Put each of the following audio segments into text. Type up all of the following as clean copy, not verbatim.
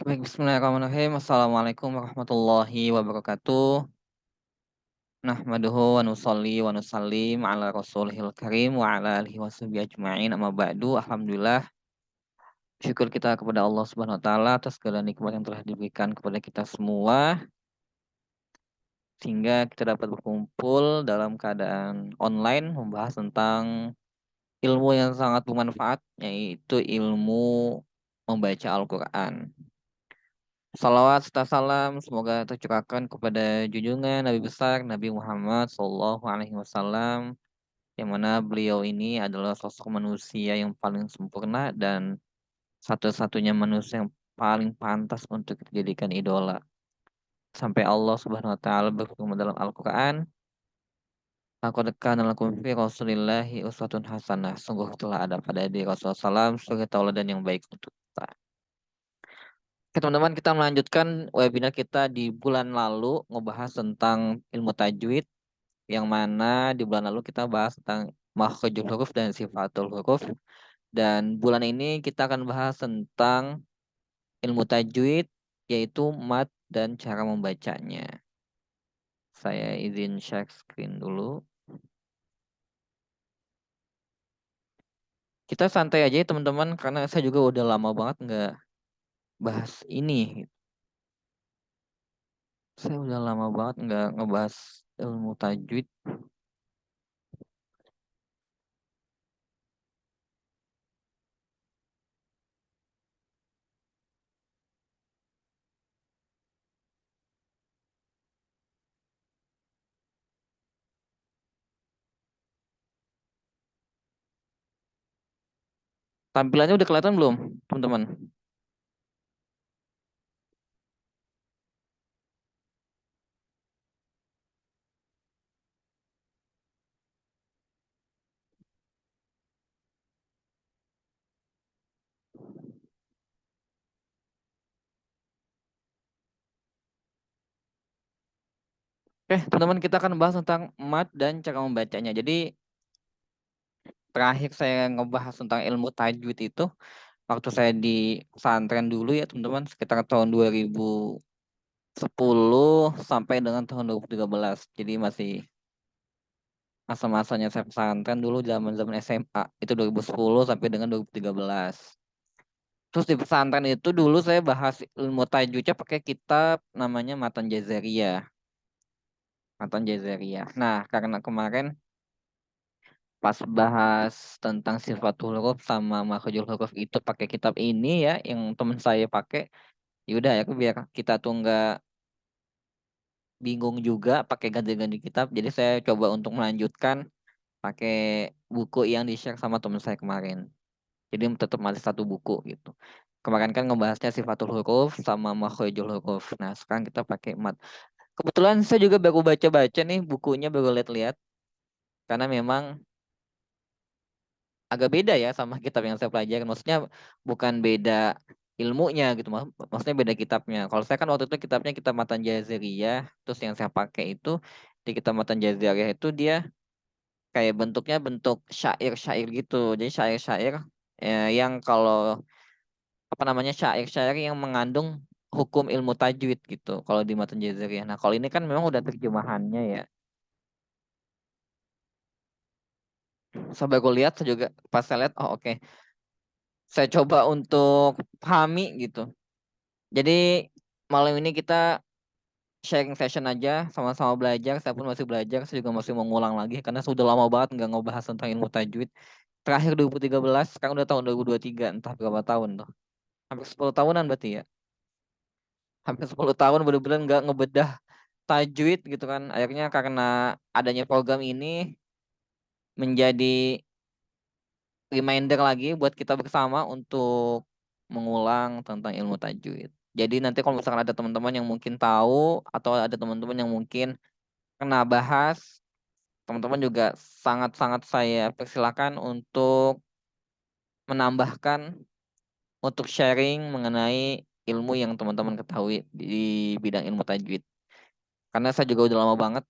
Baik, bismillahirrahmanirrahim. Assalamualaikum warahmatullahi wabarakatuh. Nahmaduhu wa nusolli wa nusallim ala rasulihil karim wa ala alihi wa sahbihi ajma'in amma ba'du. Alhamdulillah, syukur kita kepada Allah Subhanahu wa taala atas segala nikmat yang telah diberikan kepada kita semua sehingga kita dapat berkumpul dalam keadaan online membahas tentang ilmu yang sangat bermanfaat, yaitu ilmu membaca Al-Qur'an. Salawat serta salam semoga tercurahkan kepada junjungan Nabi besar Nabi Muhammad SAW, yang mana beliau ini adalah sosok manusia yang paling sempurna dan satu-satunya manusia yang paling pantas untuk dijadikan idola. Sampai Allah Subhanahu wa taala berfirman dalam Al-Qur'an, "Laqad kana lakum fi Rasulillahi uswatun hasanah." Sungguh telah ada pada diri Rasulullah SAW sebagai tauladan yang baik untuk kita. Oke teman-teman, kita melanjutkan webinar kita di bulan lalu ngebahas tentang ilmu tajwid, yang mana di bulan lalu kita bahas tentang makhrajul huruf dan sifatul huruf. Dan bulan ini kita akan bahas tentang ilmu tajwid, yaitu mad dan cara membacanya. Saya izin share screen dulu. Kita santai aja ya teman-teman, karena saya juga udah lama banget nggak bahas ini. Saya udah lama banget nggak ngebahas ilmu tajwid. Tampilannya udah kelihatan belum, teman-teman? Oke, teman-teman, kita akan bahas tentang mat dan cara membacanya. Jadi, terakhir saya ngebahas tentang ilmu tajwid itu waktu saya di pesantren dulu ya, teman-teman, sekitar tahun 2010 sampai dengan tahun 2013. Jadi masih masa-masanya saya pesantren dulu zaman-zaman SMA. Itu 2010 sampai dengan 2013. Terus di pesantren itu dulu saya bahas ilmu tajwidnya pakai kitab namanya Matan Jazariyah. Matan Jazariyah. Nah, karena kemarin pas bahas tentang sifatul huruf sama makhrajul huruf itu pakai kitab ini ya yang teman saya pakai, yaudah ya aku biar kita tuh nggak bingung juga pakai ganti-ganti kitab, jadi saya coba untuk melanjutkan pakai buku yang di share sama teman saya kemarin, jadi tetap masih satu buku gitu. Kemarin kan ngebahasnya sifatul huruf sama makhrajul huruf, nah sekarang kita pakai mat. Kebetulan saya juga baru baca-baca nih bukunya, baru lihat-lihat, karena memang agak beda ya sama kitab yang saya pelajari. Maksudnya bukan beda ilmunya gitu, maksudnya beda kitabnya. Kalau saya kan waktu itu kitabnya kitab Matan Jazariyah, terus yang saya pakai itu di kitab Matan Jazariyah itu dia kayak bentuknya bentuk syair-syair gitu. Jadi syair-syair yang kalau apa namanya, syair-syair yang mengandung hukum ilmu tajwid gitu kalau di Matan Jazariyah. Nah, kalau ini kan memang udah terjemahannya ya. Saya baru lihat, saya juga pas saya lihat, oh oke. Saya coba untuk pahami gitu. Jadi malam ini kita sharing session aja, sama-sama belajar. Saya pun masih belajar, saya juga masih mau ngulang lagi karena sudah lama banget nggak ngebahas tentang ilmu tajwid. Terakhir 2013, sekarang udah tahun 2023, entah berapa tahun tuh. Hampir 10 tahunan berarti ya. Hampir 10 tahun bener-bener nggak ngebedah tajwid gitu kan. Akhirnya karena adanya program ini menjadi reminder lagi buat kita bersama untuk mengulang tentang ilmu tajwid. Jadi nanti kalau misalkan ada teman-teman yang mungkin tahu atau ada teman-teman yang mungkin kena bahas, teman-teman juga sangat-sangat saya persilakan untuk menambahkan, untuk sharing mengenai ilmu yang teman-teman ketahui di bidang ilmu tajwid. Karena saya juga udah lama banget,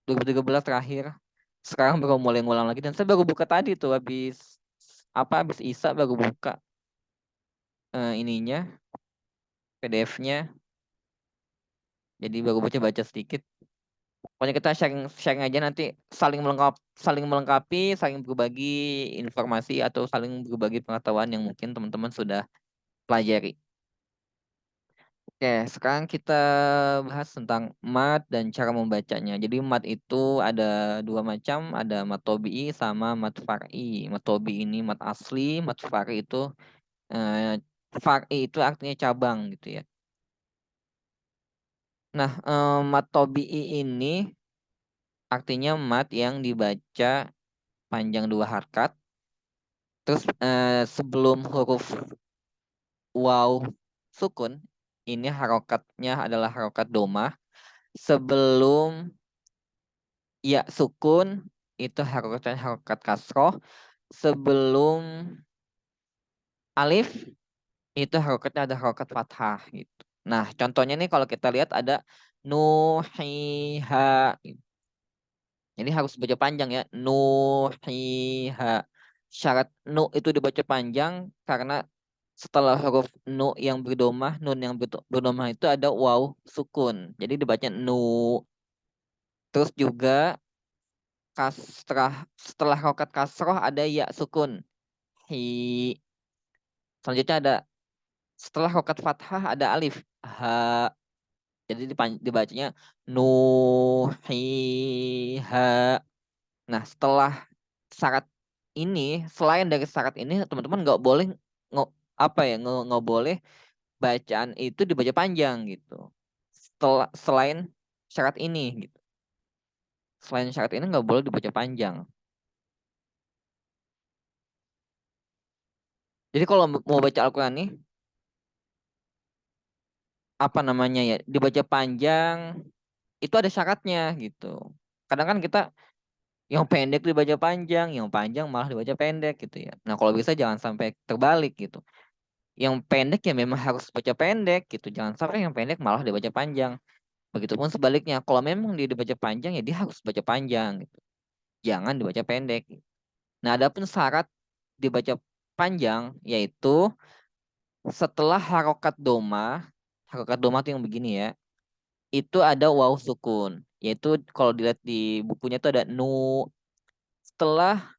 2013 terakhir. Sekarang baru mulai ngulang lagi dan saya baru buka tadi tuh habis Isa baru buka ininya PDF-nya. Jadi baru baca-baca sedikit. Pokoknya kita sharing sharing aja nanti, saling melengkapi, saling berbagi informasi atau saling berbagi pengetahuan yang mungkin teman-teman sudah pelajari. Oke, sekarang kita bahas tentang mat dan cara membacanya. Jadi mat itu ada dua macam, ada mat tobi'i sama mat far'i. Mat tobi'i ini mat asli, mat far'i itu far'i itu artinya cabang gitu ya. Nah, mat tobi'i ini artinya mat yang dibaca panjang dua harakat. Terus sebelum huruf waw sukun, ini harokatnya adalah harokat domah. Sebelum ya sukun, itu harokatnya harokat kasroh. Sebelum alif, itu harokatnya ada harokat fathah gitu. Nah, contohnya nih kalau kita lihat ada nuhiha. Ini harus baca panjang ya. Nuhiha. Syarat nu itu dibaca panjang karena setelah huruf nu yang berdomah, nun yang berdomah itu ada waw sukun. Jadi dibaca nu. Terus juga setelah rokat kasroh ada ya sukun. Hi. Selanjutnya ada setelah rokat fathah ada alif. Ha. Jadi dibacanya nu hi ha. Nah, setelah syarat ini, selain dari syarat ini, teman-teman nggak boleh nggak apa ya nggak boleh bacaan itu dibaca panjang gitu. Selain syarat ini gitu. Selain syarat ini nggak boleh dibaca panjang. Jadi kalau mau baca Al-Quran nih, apa namanya ya, dibaca panjang itu ada syaratnya gitu. Kadang kan kita yang pendek dibaca panjang, yang panjang malah dibaca pendek gitu ya. Nah kalau bisa jangan sampai terbalik gitu. Yang pendek ya memang harus baca pendek gitu. Jangan sampai yang pendek malah dibaca panjang. Begitupun sebaliknya, kalau memang dia dibaca panjang ya dia harus baca panjang gitu. Jangan dibaca pendek. Nah, adapun syarat dibaca panjang yaitu setelah harokat doma itu yang begini ya, itu ada waw sukun. Yaitu kalau dilihat di bukunya itu ada nu. Setelah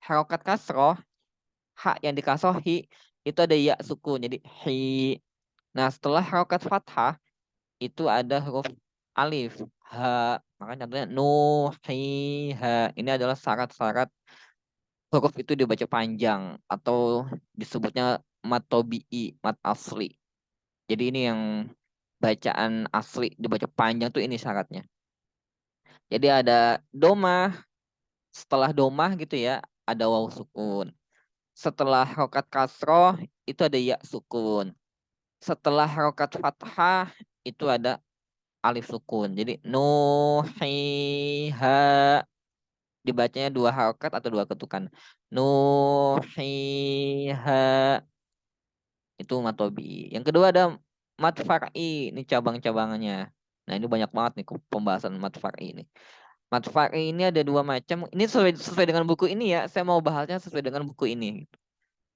harokat kasroh, hak yang dikasrohi, itu ada ya sukun. Jadi hi. Nah, setelah harokat fathah, itu ada huruf alif ha. Maka contohnya nu hi ha. Ini adalah syarat-syarat huruf itu dibaca panjang atau disebutnya mat tobi'i, mat asli. Jadi ini yang bacaan asli dibaca panjang tuh ini syaratnya. Jadi ada domah, setelah domah gitu ya, ada waw sukun. Setelah harokat kasroh itu ada ya sukun. Setelah harokat fathah itu ada alif sukun. Jadi nuhiha dibacanya dua harokat atau dua ketukan. Nuhiha itu matobi. Yang kedua ada mat far'i, ini cabang-cabangannya. Nah, ini banyak banget nih pembahasan mat far'i ini. Mat far'i ini ada dua macam. Ini sesuai dengan buku ini ya. Saya mau bahasnya sesuai dengan buku ini.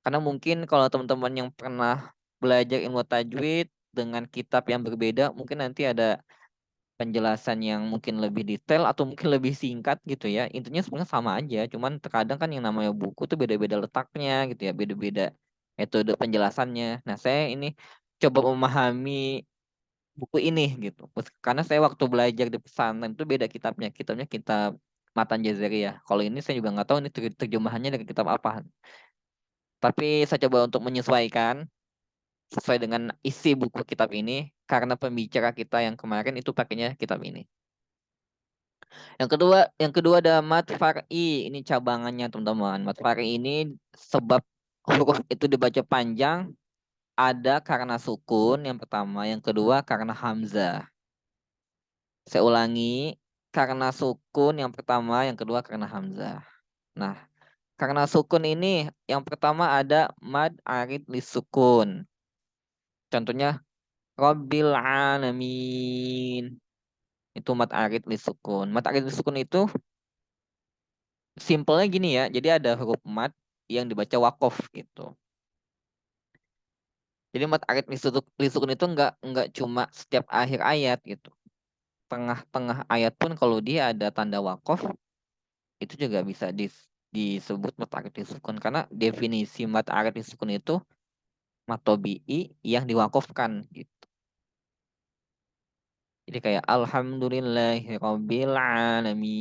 Karena mungkin kalau teman-teman yang pernah belajar ilmu tajwid dengan kitab yang berbeda, mungkin nanti ada penjelasan yang mungkin lebih detail atau mungkin lebih singkat gitu ya. Intinya sebenarnya sama aja, cuman terkadang kan yang namanya buku tuh beda-beda letaknya gitu ya, beda-beda metode penjelasannya. Nah, saya ini coba memahami buku ini gitu. Karena saya waktu belajar di pesantren itu beda kitabnya. Kitabnya kitab Matan Jazairiyah. Kalau ini saya juga nggak tahu ini terjemahannya dari kitab apa. Tapi saya coba untuk menyesuaikan sesuai dengan isi buku kitab ini karena pembicara kita yang kemarin itu pakainya kitab ini. Yang kedua ada mat far'i. Ini cabangannya teman-teman. Mat far'i ini sebab huruf itu dibaca panjang ada karena sukun yang pertama, yang kedua karena hamzah. Saya ulangi, karena sukun yang pertama, yang kedua karena hamzah. Nah, karena sukun ini yang pertama ada mad arid li sukun. Contohnya Rabbil alamin. Itu mad arid li sukun. Mad arid li sukun itu simpelnya gini ya. Jadi ada huruf mad yang dibaca wakof gitu. Jadi mat arid lisukun itu nggak cuma setiap akhir ayat gitu. Tengah-tengah ayat pun kalau dia ada tanda wakof itu juga bisa disebut mat arid lisukun karena definisi mat arid lisukun itu matobi'i yang diwakofkan gitu. Jadi kayak Alhamdulillahirabbil alamin.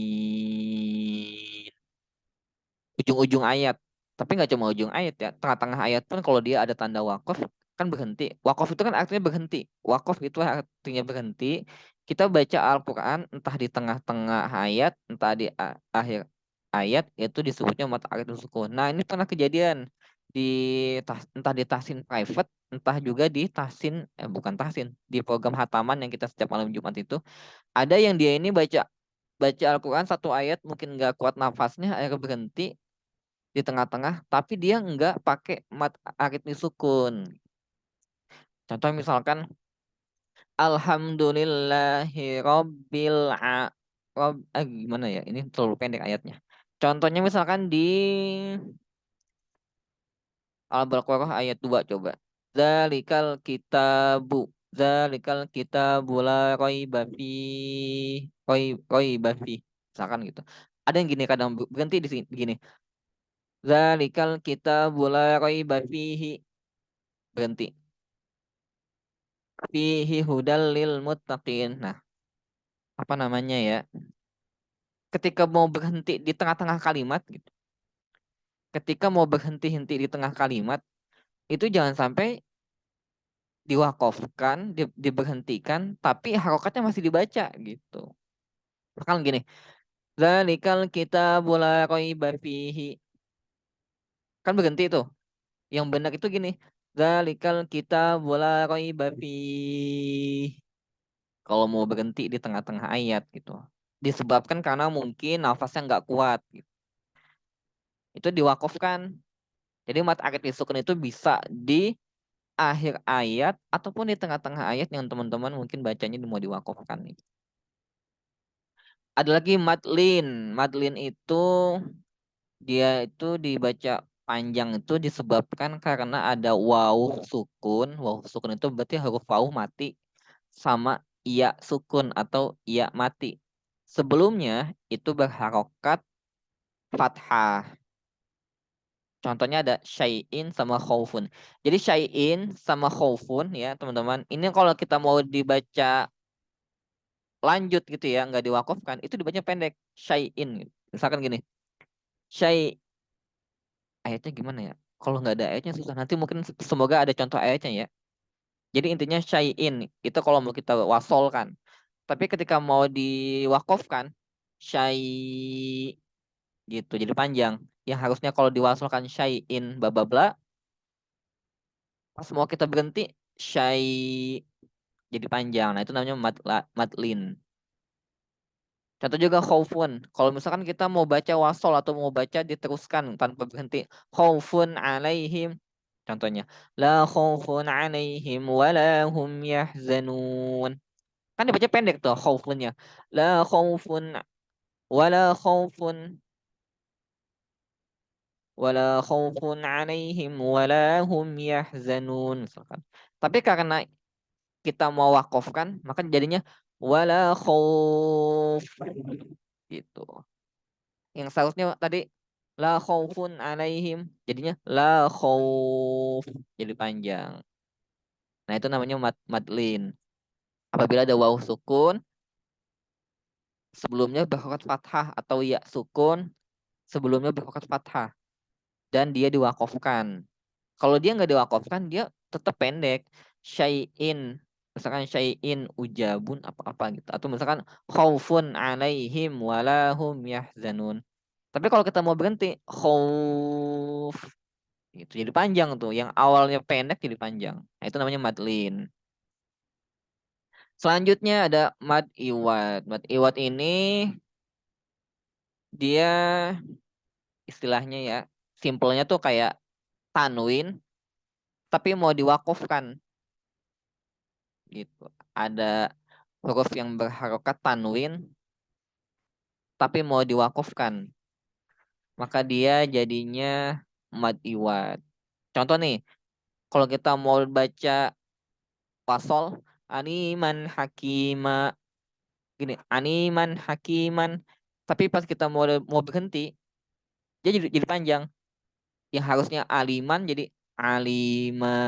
Ujung-ujung ayat. Tapi nggak cuma ujung ayat ya. Tengah-tengah ayat pun kalau dia ada tanda wakaf kan berhenti. Wakaf itu kan artinya berhenti. Wakaf itu artinya berhenti. Kita baca Al-Quran entah di tengah-tengah ayat, entah di akhir ayat, itu disebutnya mata arid sukun. Nah ini pernah kejadian di entah di tahsin private, entah juga di tahsin, bukan tahsin, di program hataman yang kita setiap malam Jumat itu. Ada yang dia ini baca baca Al-Quran satu ayat mungkin nggak kuat nafasnya, akhirnya berhenti di tengah-tengah, tapi dia nggak pakai mat arid sukun. Contoh misalkan Alhamdulillahi Rabbil gimana ya? Ini terlalu pendek ayatnya. Contohnya misalkan di Al-Baqarah ayat 2 coba. Zalikal kitabu. Zalikal kitabu la raiba fi raiba fi. Misalkan gitu. Ada yang gini kadang berhenti di sini begini. Zalikal kitabu la raiba fihi. Berhenti. Fihi hudal lil muttaqin. Nah, apa namanya ya? Ketika mau berhenti di tengah-tengah kalimat gitu. Ketika mau berhenti-henti di tengah kalimat, itu jangan sampai diwakafkan, diberhentikan, tapi harokatnya masih dibaca gitu. Misalkan gini, Zalikal kitabu la raiba fihi. Kan berhenti tuh. Yang benar itu gini, Zalikal kitabu la raiba fihi. Kalau mau berhenti di tengah-tengah ayat gitu. Disebabkan karena mungkin nafasnya nggak kuat gitu. Itu diwakafkan. Jadi mat arid sukun itu bisa di akhir ayat ataupun di tengah-tengah ayat yang teman-teman mungkin bacanya mau diwakafkan nih. Ada lagi madlin. Madlin itu dia itu dibaca panjang itu disebabkan karena ada waw sukun. Waw sukun itu berarti huruf waw mati sama iya sukun atau iya mati. Sebelumnya itu berharokat fathah. Contohnya ada syai'in sama khaufun. Jadi syai'in sama khaufun ya teman-teman. Ini kalau kita mau dibaca lanjut gitu ya, nggak diwakafkan, itu dibaca pendek. Syai'in. Gitu. Misalkan gini. Syai' ayatnya gimana ya? Kalau nggak ada ayatnya susah. Nanti mungkin semoga ada contoh ayatnya ya. Jadi intinya syai'in. Itu kalau mau kita wasolkan. Tapi ketika mau diwakafkan, syai' gitu. Jadi panjang. Yang harusnya kalau diwasolkan syai'in bababla, pas mau kita berhenti syai jadi panjang. Nah, itu namanya madlin. Contoh juga khaufun. Kalau misalkan kita mau baca wasol atau mau baca diteruskan tanpa berhenti. Khaufun alaihim. Contohnya. La khaufun alaihim wa la hum yahzanun. Kan dibaca pendek tuh khaufunnya. La khaufun wa la khaufun wa la khaufun alaihim wa la hum yahzanun. Misalkan. Tapi karena kita mau wakofkan, maka jadinya wala khauf gitu. Yang seharusnya tadi la khaufun alaihim jadinya la khauf jadi panjang. Nah, itu namanya madlin. Apabila ada waw sukun sebelumnya berharokat fathah atau ya sukun sebelumnya berharokat fathah dan dia diwakofkan. Kalau dia nggak diwakafkan, dia tetap pendek. Syai'in, misalkan syai'in ujabun apa-apa gitu. Atau misalkan khaufun alaihim walahum yahzanun. Tapi kalau kita mau berhenti, khauf itu jadi panjang tuh. Yang awalnya pendek jadi panjang. Nah, itu namanya madlin. Selanjutnya ada mad iwad. Mad iwad ini dia istilahnya ya, simpelnya tuh kayak tanwin tapi mau diwakafkan gitu. Ada huruf yang berharokat tanwin tapi mau diwakafkan, maka dia jadinya mad iwad. Contoh nih, Kalau kita mau baca wasol, animan hakima, gini, animan hakiman. Tapi pas kita mau berhenti, dia jadi panjang. Yang harusnya aliman jadi alima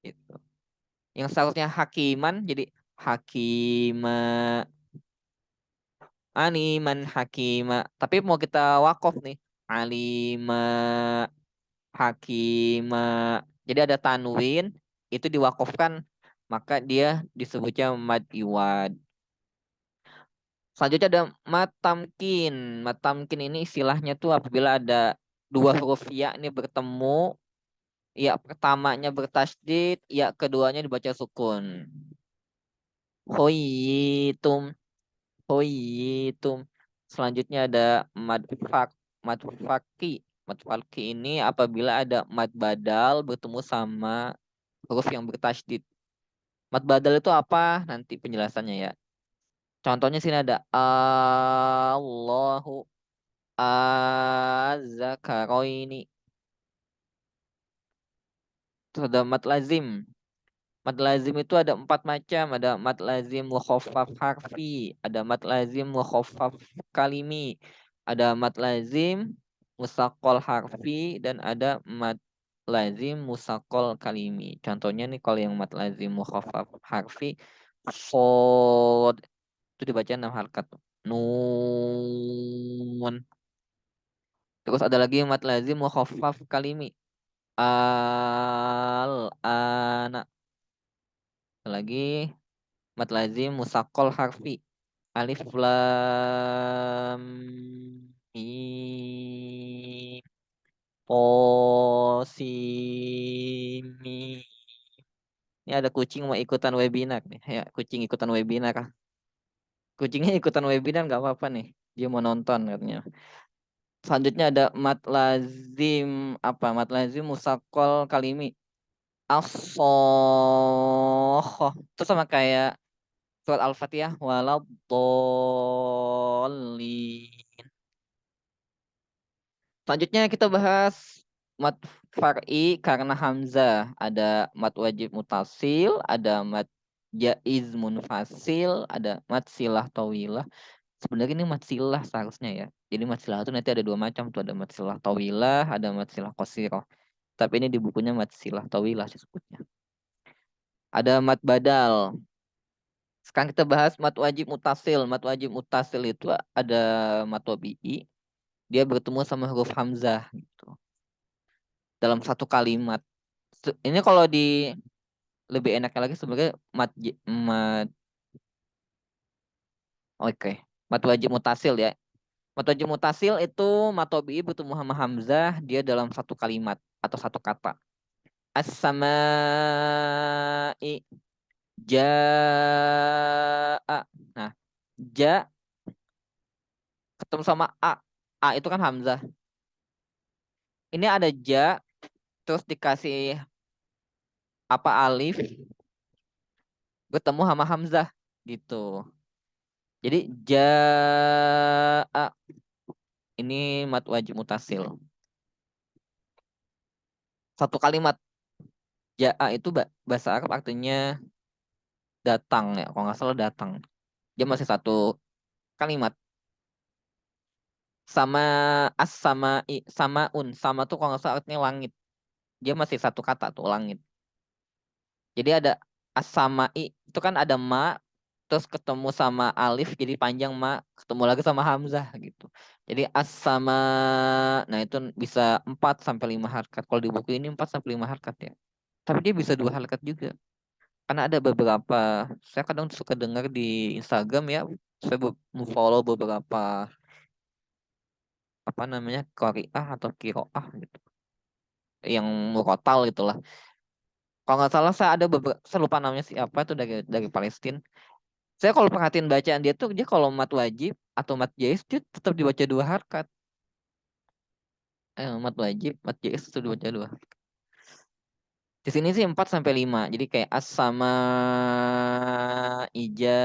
gitu. Yang seharusnya hakiman jadi hakima, animan hakima. Tapi mau kita wakof nih, alima hakima. Jadi ada tanwin itu diwakofkan, maka dia disebutnya mad iwad. Selanjutnya ada matamkin. Matamkin ini istilahnya tuh apabila ada dua huruf ya ini bertemu, ya pertamanya bertasydid, ya keduanya dibaca sukun. Hoyitum, hoyitum. Selanjutnya ada madfak, madfaki. Madfaki ini apabila ada mad badal bertemu sama huruf yang bertasydid. Mad badal itu apa? Nanti penjelasannya ya. Contohnya sini ada Allahu Az-Zakaroini. Terus ada mat lazim. Mat lazim itu ada 4 macam. Ada mat lazim mukhaffaf harfi. Ada mat lazim mukhaffaf kalimi. Ada mat lazim musaqqal harfi. Dan ada mat lazim musaqqal kalimi. Contohnya nih kalau yang mat lazim mukhaffaf harfi. Sod. Itu dibaca 6 harakat. Nun. Terus ada lagi mat lazim mukhaffaf kalimi. Al-ana. Lagi mat lazim musaqqal harfi. Alif lam mim. Posimi. Ini ada kucing mau ikutan webinar nih. Ya, kucing ikutan webinar. Kucingnya ikutan webinar nggak apa-apa nih. Dia mau nonton katanya. Selanjutnya ada mat lazim apa? Mat lazim musaqqal kalimi. As-Sokhah. Itu sama kayak surat Al-Fatihah waladhdallin. Selanjutnya kita bahas mat far'i karena hamzah. Ada mat wajib mutasil, ada mat jaiz munfasil, ada mat silah tawilah. Sebenarnya ini mat silah seharusnya ya. Jadi mat silah itu nanti ada 2 macam tuh, ada mat silah tawilah, ada mat silah qasirah. Tapi ini di bukunya mat silah tawilah disebutnya. Ada mat badal. Sekarang kita bahas mat wajib mutasil. Mat wajib mutasil itu ada mat wabi'i. Dia bertemu sama huruf hamzah gitu. Dalam satu kalimat. Ini kalau di lebih enaknya lagi sebagai mat oke. Mat wajib mutasil ya. Mat wajib mutasil itu mat wabi'i bertemu sama hamzah. Dia dalam satu kalimat atau satu kata. As-sama'i ja'a. Nah, ja ketemu sama a. A itu kan hamzah. Ini ada ja, terus dikasih apa alif, ketemu sama hamzah gitu. Jadi jaa ini mat wajib mutasil. Satu kalimat jaa itu bahasa Arab artinya datang ya, kalau nggak salah datang. Dia masih satu kalimat. Sama as sama i sama un sama tuh kalau nggak salah artinya langit. Dia masih satu kata tuh langit. Jadi ada as-sama'i itu kan ada ma terus ketemu sama alif jadi panjang ma ketemu lagi sama hamzah gitu. Jadi as-sama nah itu bisa 4 sampai 5 harakat. Kalau di buku ini 4 sampai 5 harakat ya. Tapi dia bisa 2 harakat juga. Karena ada beberapa saya kadang suka dengar di Instagram ya. Saya follow beberapa apa namanya qari'ah atau kiroah gitu. Yang murotal gitulah. Kalau nggak salah saya ada beberapa, saya lupa namanya siapa itu dari Palestina. Saya kalau perhatiin bacaan dia tuh dia kalau mat wajib atau mat jaiz dia tetap dibaca 2 harakat. Mat wajib, mat jaiz itu dibaca 2. Di sini sih 4 sampai 5. Jadi kayak as sama ija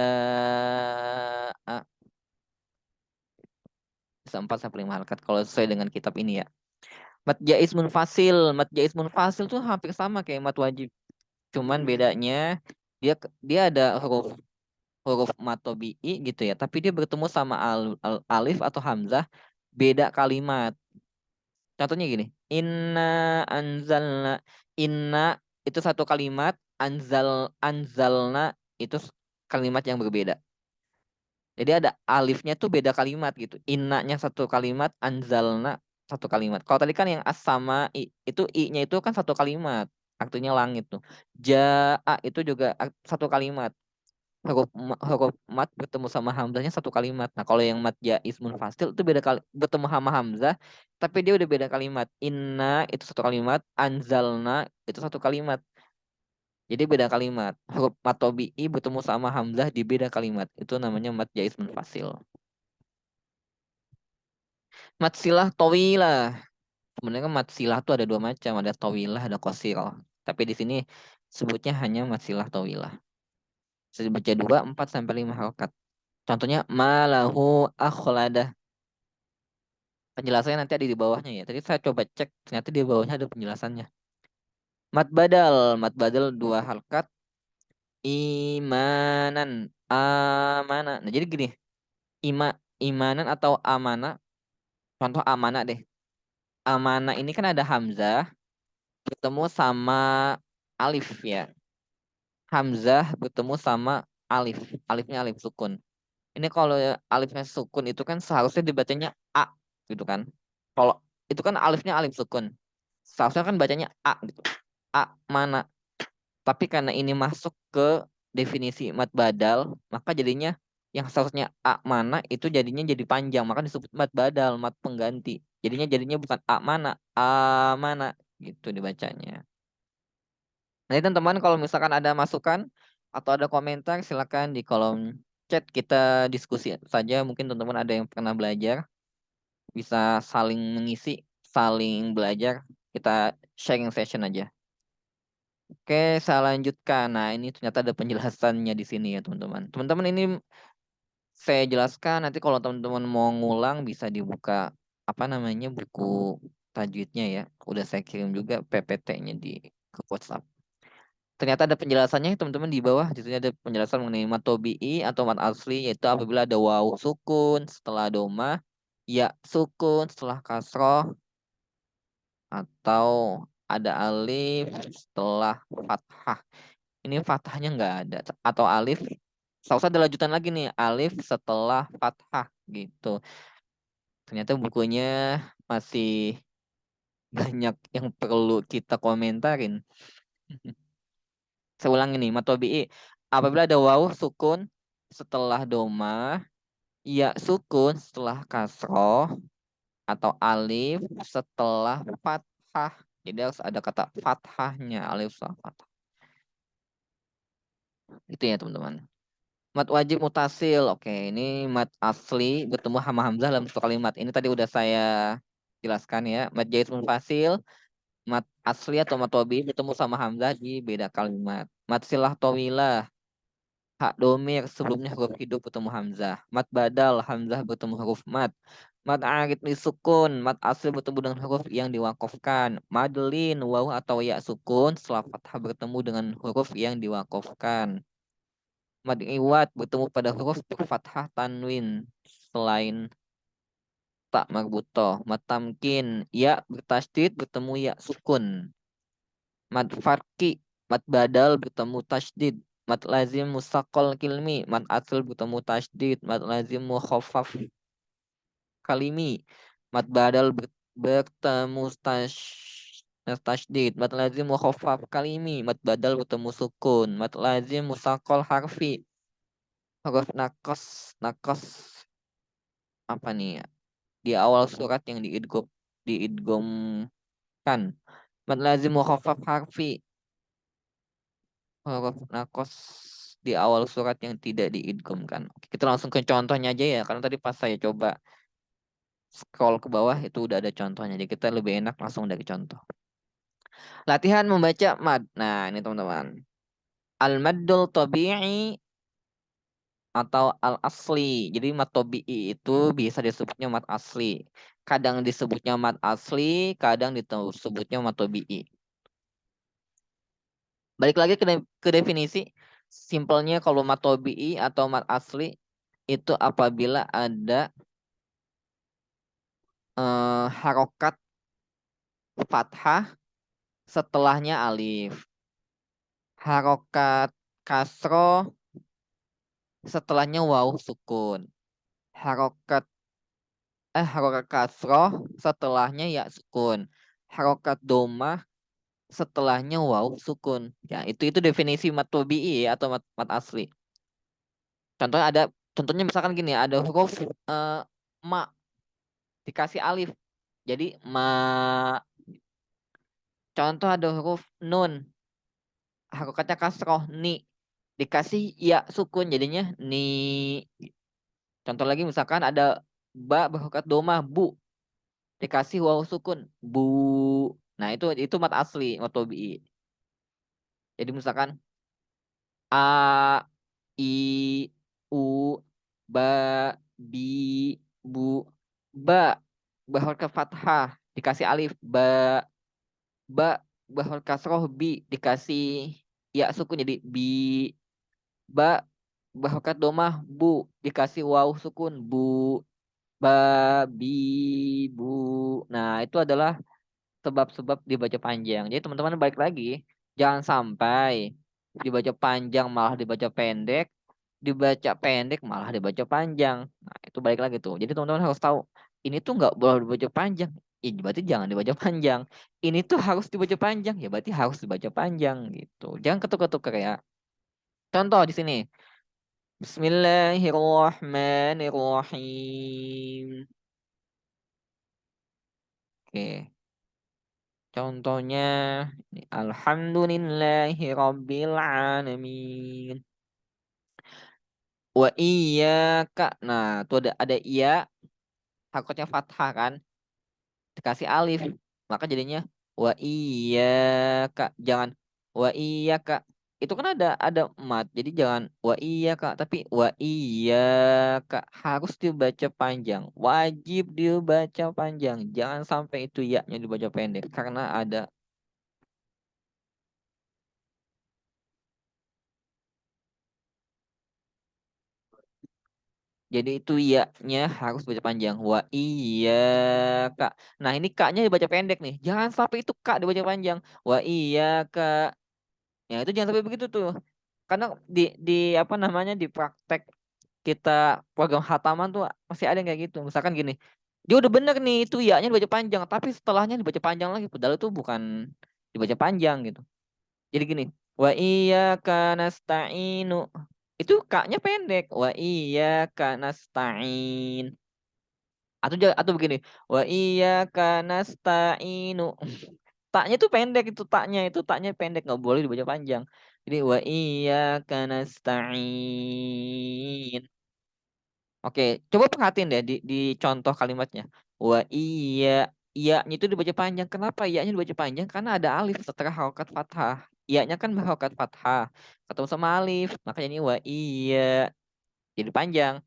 bisa 4 sampai 5 harakat kalau sesuai dengan kitab ini ya. Mat jaiz munfasil. Mat jaiz munfasil tuh hampir sama kayak mat wajib. Cuman bedanya dia ada huruf huruf mat tobi'i gitu ya. Tapi dia bertemu sama alif atau hamzah beda kalimat. Contohnya gini. Inna anzalna. Inna itu satu kalimat. Anzalna itu kalimat yang berbeda. Jadi ada alifnya tuh beda kalimat gitu. Innanya satu kalimat, anzalna satu kalimat. Kalau tadi kan yang as-sama itu i-nya itu kan satu kalimat. Artinya langit tuh. Ja'a itu juga satu kalimat. Huruf mat bertemu sama hamzahnya satu kalimat. Nah, kalau yang mat jaiz munfasil itu beda kali bertemu sama hamzah, tapi dia udah beda kalimat. Inna itu satu kalimat, anzalna itu satu kalimat. Jadi beda kalimat. Huruf mat tobi'i bertemu sama hamzah di beda kalimat. Itu namanya mat jaiz munfasil. Mat silah tawilah. Sebenarnya kan mat silah tuh ada dua macam, ada tawilah, ada qasirah. Tapi di sini sebutnya hanya mat silah tawilah. Bisa dibaca 2, 4 sampai 5 harokat. Contohnya malahu akhladah. Penjelasannya nanti ada di bawahnya ya. Tadi saya coba cek, ternyata di bawahnya ada penjelasannya. Mat badal 2 harokat. Imanan, amana. Nah jadi gini, imanan atau amana. Contoh amana deh. Amana ini kan ada hamzah bertemu sama alif ya. Hamzah bertemu sama alif. Alifnya alif sukun. Ini kalau alifnya sukun itu kan seharusnya dibacanya A gitu kan. Kalau itu kan alifnya alif sukun. Seharusnya kan bacanya A gitu. A mana. Tapi karena ini masuk ke definisi mat badal, maka jadinya yang seharusnya A mana itu jadinya jadi panjang. Maka disebut mat badal, mat pengganti. Jadinya bukan A mana, A mana gitu dibacanya. Nanti teman-teman kalau misalkan ada masukan atau ada komentar silakan di kolom chat kita diskusi saja. Mungkin teman-teman ada yang pernah belajar bisa saling mengisi, saling belajar. Kita sharing session aja. Oke, saya lanjutkan. Nah, ini ternyata ada penjelasannya di sini ya, teman-teman. Teman-teman ini saya jelaskan nanti kalau teman-teman mau ngulang bisa dibuka apa namanya buku tajwidnya ya. Udah saya kirim juga PPT-nya di ke WhatsApp. Ternyata ada penjelasannya teman-teman di bawah. Di sini ada penjelasan mengenai mat tobi'i atau mat asli yaitu apabila ada waw sukun setelah doma, ya sukun setelah kasroh atau ada alif setelah fathah. Ini fathahnya nggak ada atau alif. Seharusnya ada lanjutan lagi nih alif setelah fathah gitu. Ternyata bukunya masih banyak yang perlu kita komentarin. Saya ulang ini, matobi'i. Apabila ada waw sukun setelah doma, ya sukun setelah kasroh, atau alif setelah fathah. Jadi harus ada kata fathahnya, alif setelah fathah. Itu ya teman-teman. Mat wajib mutasil. Oke, ini mat asli bertemu sama hamzah dalam satu kalimat. Ini tadi udah saya jelaskan ya. Mat jaiz munfasil, mat asli atau mat wabi bertemu sama hamzah di beda kalimat. Mat silah tawilah. Hak domir sebelumnya huruf hidup bertemu hamzah. Mat badal hamzah bertemu huruf mat. Mat arid li sukun. Mat asli bertemu dengan huruf yang diwakofkan. Madlin waw atau ya sukun setelah fathah bertemu dengan huruf yang diwakofkan. Mad iwad bertemu pada huruf berfathah tanwin selain tak marbutoh. Mat tamkin ya bertasydid bertemu ya sukun. Mad farki, mad badal bertemu tasydid. Mad lazim musakol kilmi, mad asl bertemu tasydid. Mad lazim mukhaffaf kalimi. Mad badal bertemu tasydid. Mad lazim mukhaffaf kalimi. Mad badal bertemu sukun. Mad lazim musakol harfi. Huruf nakos apa nih ya? Di awal surat yang diidghamkan. Mad lazim mukhaffaf harfi. Huruf nakos di awal surat yang tidak diidghamkan. Oke, kita langsung ke contohnya aja ya, karena tadi pas saya coba scroll ke bawah itu udah ada contohnya. Jadi kita lebih enak langsung dari contoh. Latihan membaca mad. Nah, ini teman-teman. Al-maddul tabi'i atau al asli. Jadi mat tobi'i itu bisa disebutnya mat asli. Kadang disebutnya mat asli, kadang disebutnya mat tobi'i. Balik lagi ke definisi, simpelnya kalau mat tobi'i atau mat asli itu apabila ada harokat fathah setelahnya alif. Harokat kasroh setelahnya waw sukun. Harokat harokat kasroh setelahnya ya sukun. Harokat domah setelahnya waw sukun. Ya, itu definisi mat tobi'i ya, atau mat asli. Contohnya contohnya misalkan gini, ada huruf ma dikasih alif. Jadi ma. Contoh ada huruf nun, harokatnya kasroh ni, dikasih ya sukun jadinya ni. Contoh lagi misalkan ada ba berharokat domah bu, dikasih waw sukun bu. Nah, itu mat asli, mat tobi'i. Jadi misalkan a, i, u, ba, bi, bu. Ba berharokat fathah dikasih alif ba. Ba berharokat kasroh bi, dikasih ya sukun jadi bi. Ba berharokat domah bu, dikasih waw sukun bu. Babi, bu. Nah, itu adalah sebab-sebab dibaca panjang. Jadi teman-teman balik lagi, jangan sampai dibaca panjang malah dibaca pendek, dibaca pendek malah dibaca panjang. Nah, itu balik lagi tuh. Jadi teman-teman harus tahu, ini tuh nggak boleh dibaca panjang. Berarti jangan dibaca panjang. Ini tuh harus dibaca panjang, ya berarti harus dibaca panjang gitu. Jangan ketuk-ketuk ya. Contoh di sini. Bismillahirrahmanirrahim. Oke. Contohnya, Alhamdulillahirabbil alamin. Wa iyyaka. Nah, tuh ada iya, hakotnya fathah kan, dikasih alif. Maka jadinya wa iyyaka. Jangan wa iyyaka. Itu kan ada mat. Jadi jangan wa iyyaka, tapi wa iyyaka. Harus dibaca panjang. Wajib dibaca panjang. Jangan sampai itu ya-nya dibaca pendek karena ada. Jadi itu iya-nya harus baca panjang. Wa iya kak. Nah, ini kak-nya dibaca pendek nih. Jangan sampai itu kak dibaca panjang. Wa iya kak. Ya, itu jangan sampai begitu tuh. Karena di apa namanya, di praktek kita program hataman tuh masih ada yang kayak gitu. Misalkan gini. Dia udah bener nih, itu iya-nya dibaca panjang, tapi setelahnya dibaca panjang lagi. Padahal itu bukan dibaca panjang gitu. Jadi gini, wa iyyaka nasta'inu. Itu kaknya pendek. Wa iyyaka nasta'in. Atau begini, wa iyyaka nasta'inu. Taknya itu pendek, itu taknya pendek, nggak boleh dibaca panjang. Jadi wa iyyaka nasta'in. Oke, coba perhatiin deh di contoh kalimatnya. Wa iya, iya-nya itu dibaca panjang. Kenapa iya-nya dibaca panjang? Karena ada alif setelah harokat fathah. Iya-nya kan berharokat fathah, ketemu sama alif, makanya ini wa iya, jadi panjang.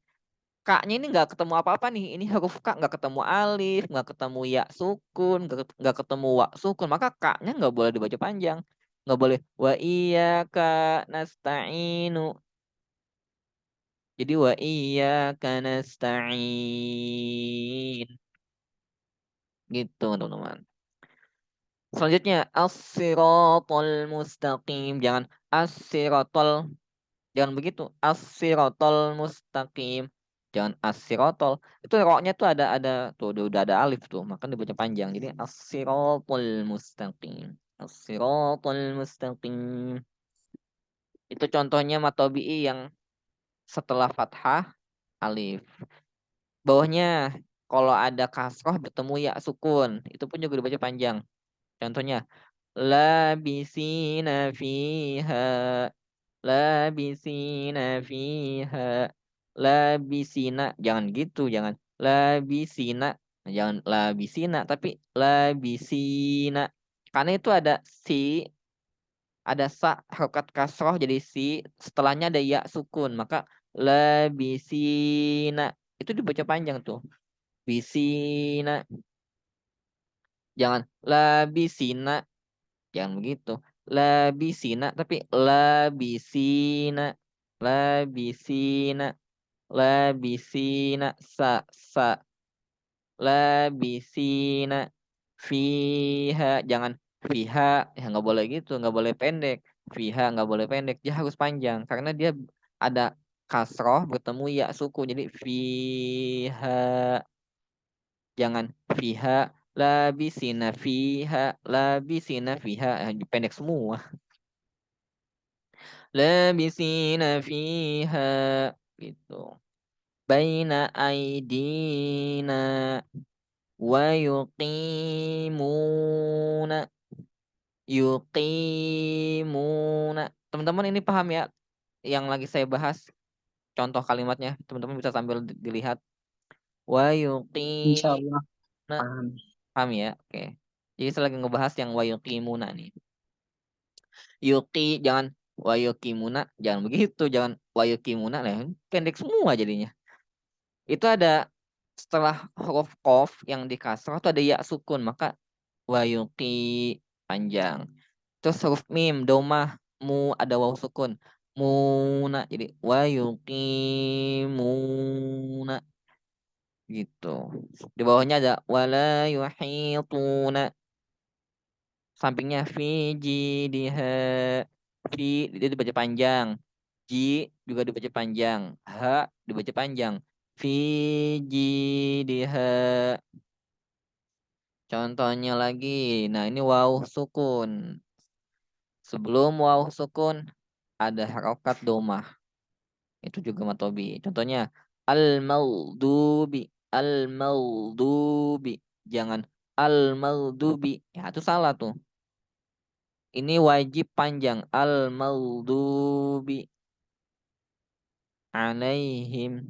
K-nya ini nggak ketemu apa-apa nih. Ini huruf K nggak ketemu alif, nggak ketemu ya sukun, nggak ketemu wa sukun. Maka K-nya nggak boleh dibaca panjang. Nggak boleh wa iya ka nasta'inu. Jadi wa iya nasta'in. Gitu teman-teman. Selanjutnya as-siratal mustaqim. Jangan as-siratal. Jangan begitu. As-siratal mustaqim. Jangan as-siratal. Itu roknya tuh ada tuh udah ada alif tuh, maka dibaca panjang. Jadi as-siratal mustaqim. As-siratal mustaqim. Itu contohnya matobi'i yang setelah fathah alif. Bawahnya kalau ada kasroh bertemu ya sukun, itu pun juga dibaca panjang. Contohnya labisina fiha. Labisina fiha. Labisina. Jangan gitu, jangan labisina. Jangan labisina, tapi labisina. Karena itu ada si, ada sa, harokat kasroh jadi si, setelahnya ada ya sukun. Maka labisina. Itu dibaca panjang tuh. Bisina. Jangan labisina. Jangan begitu. Labisina tapi labisina. Labisina. Labisina sa labisina fiha, jangan fiha, ya nggak boleh gitu, nggak boleh pendek. Fiha nggak boleh pendek, dia harus panjang karena dia ada kasroh bertemu ya suku, jadi fiha. Jangan fiha labisina fiha, pendek semua. Labisina fiha gitu. Baina aidina wa yuqimuna. Teman-teman ini paham ya yang lagi saya bahas, contoh kalimatnya teman-teman bisa sambil dilihat. Wa Insya yuqimuna. Allah paham. Paham ya? Oke. Jadi saya lagi ngebahas yang wa yuqimuna nih. Yuqi, jangan wa yuqimuna, jangan begitu, jangan wa yuqimuna lah, pendek semua jadinya. Itu ada setelah huruf qaf yang di kasrah itu ada ya sukun, maka wa yuqi panjang. Terus huruf mim domah mu ada waw sukun. Muna jadi wa yuqimuna gitu. Di bawahnya ada wala yuhituna. Sampingnya fi jidha. Fi dia dibaca panjang. Ji juga dibaca panjang. Ha dibaca panjang. Fi jidha. Contohnya lagi. Nah, ini waw sukun. Sebelum waw sukun ada harokat domah. Itu juga matobi. Contohnya al-maldubi, al-maldubi. Jangan al-maldubi. Ya, itu salah tuh. Ini wajib panjang. Al-maldubi alaihim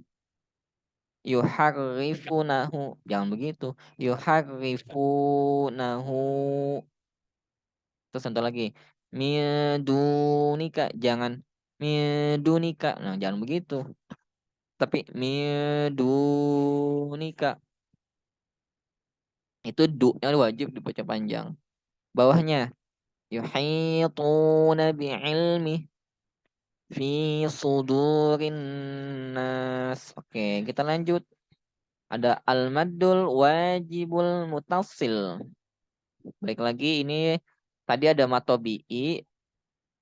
yuharrifunahu. Jangan begitu. Yuharrifunahu. Terus contoh lagi. Midunika. Jangan midunika. Nah, jangan begitu. Tapi midunika. Itu du-nya wajib dibaca panjang. Bawahnya. Yuhituna bi'ilmi fi sudurin nas. Oke, kita lanjut. Ada al-maddul wajibul mutasil. Baik lagi ini tadi ada matobi'i,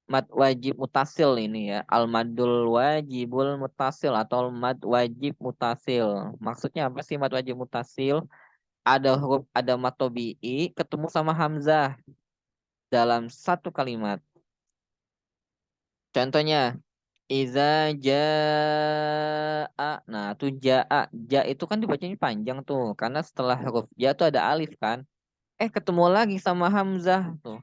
mad wajib mutasil ini ya. Al-maddul wajibul mutasil atau mad wajib mutasil. Maksudnya apa sih mad wajib mutasil? Ada huruf, ada matobi'i ketemu sama hamzah dalam satu kalimat. Contohnya iza jaa. Nah, tuh jaa. Ja itu kan dibacanya panjang tuh karena setelah huruf ja tuh ada alif kan. Ketemu lagi sama hamzah tuh.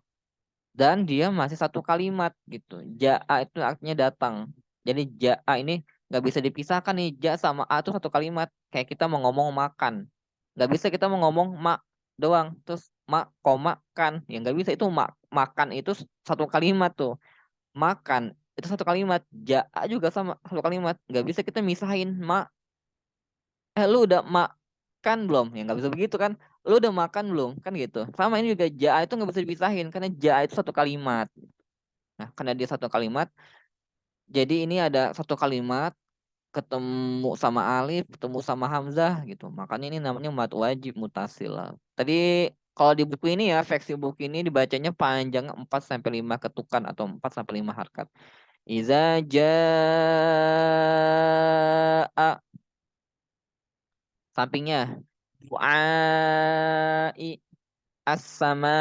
Dan dia masih satu kalimat gitu. Jaa itu artinya datang. Jadi jaa ini nggak bisa dipisahkan nih. Ja sama a itu satu kalimat. Kayak kita mau ngomong makan. Nggak bisa kita mau ngomong mak doang. Terus mak, koma, kan. Ya nggak bisa, itu makan itu satu kalimat tuh. Makan itu satu kalimat. Jaa juga sama satu kalimat. Nggak bisa kita misahin mak. Lu udah makan belum? Ya nggak bisa begitu kan. Lu udah makan belum? Kan gitu. Sama ini juga jaa itu nggak bisa dipisahin karena jaa itu satu kalimat. Nah, karena dia satu kalimat, jadi ini ada satu kalimat ketemu sama alif, ketemu sama hamzah gitu. Makanya ini namanya mad wajib mutasil. Tadi kalau di buku ini ya, versi buku ini dibacanya panjang 4 sampai 5 ketukan atau 4 sampai 5 harkat. Iza jaa, sampingnya fuai as-samai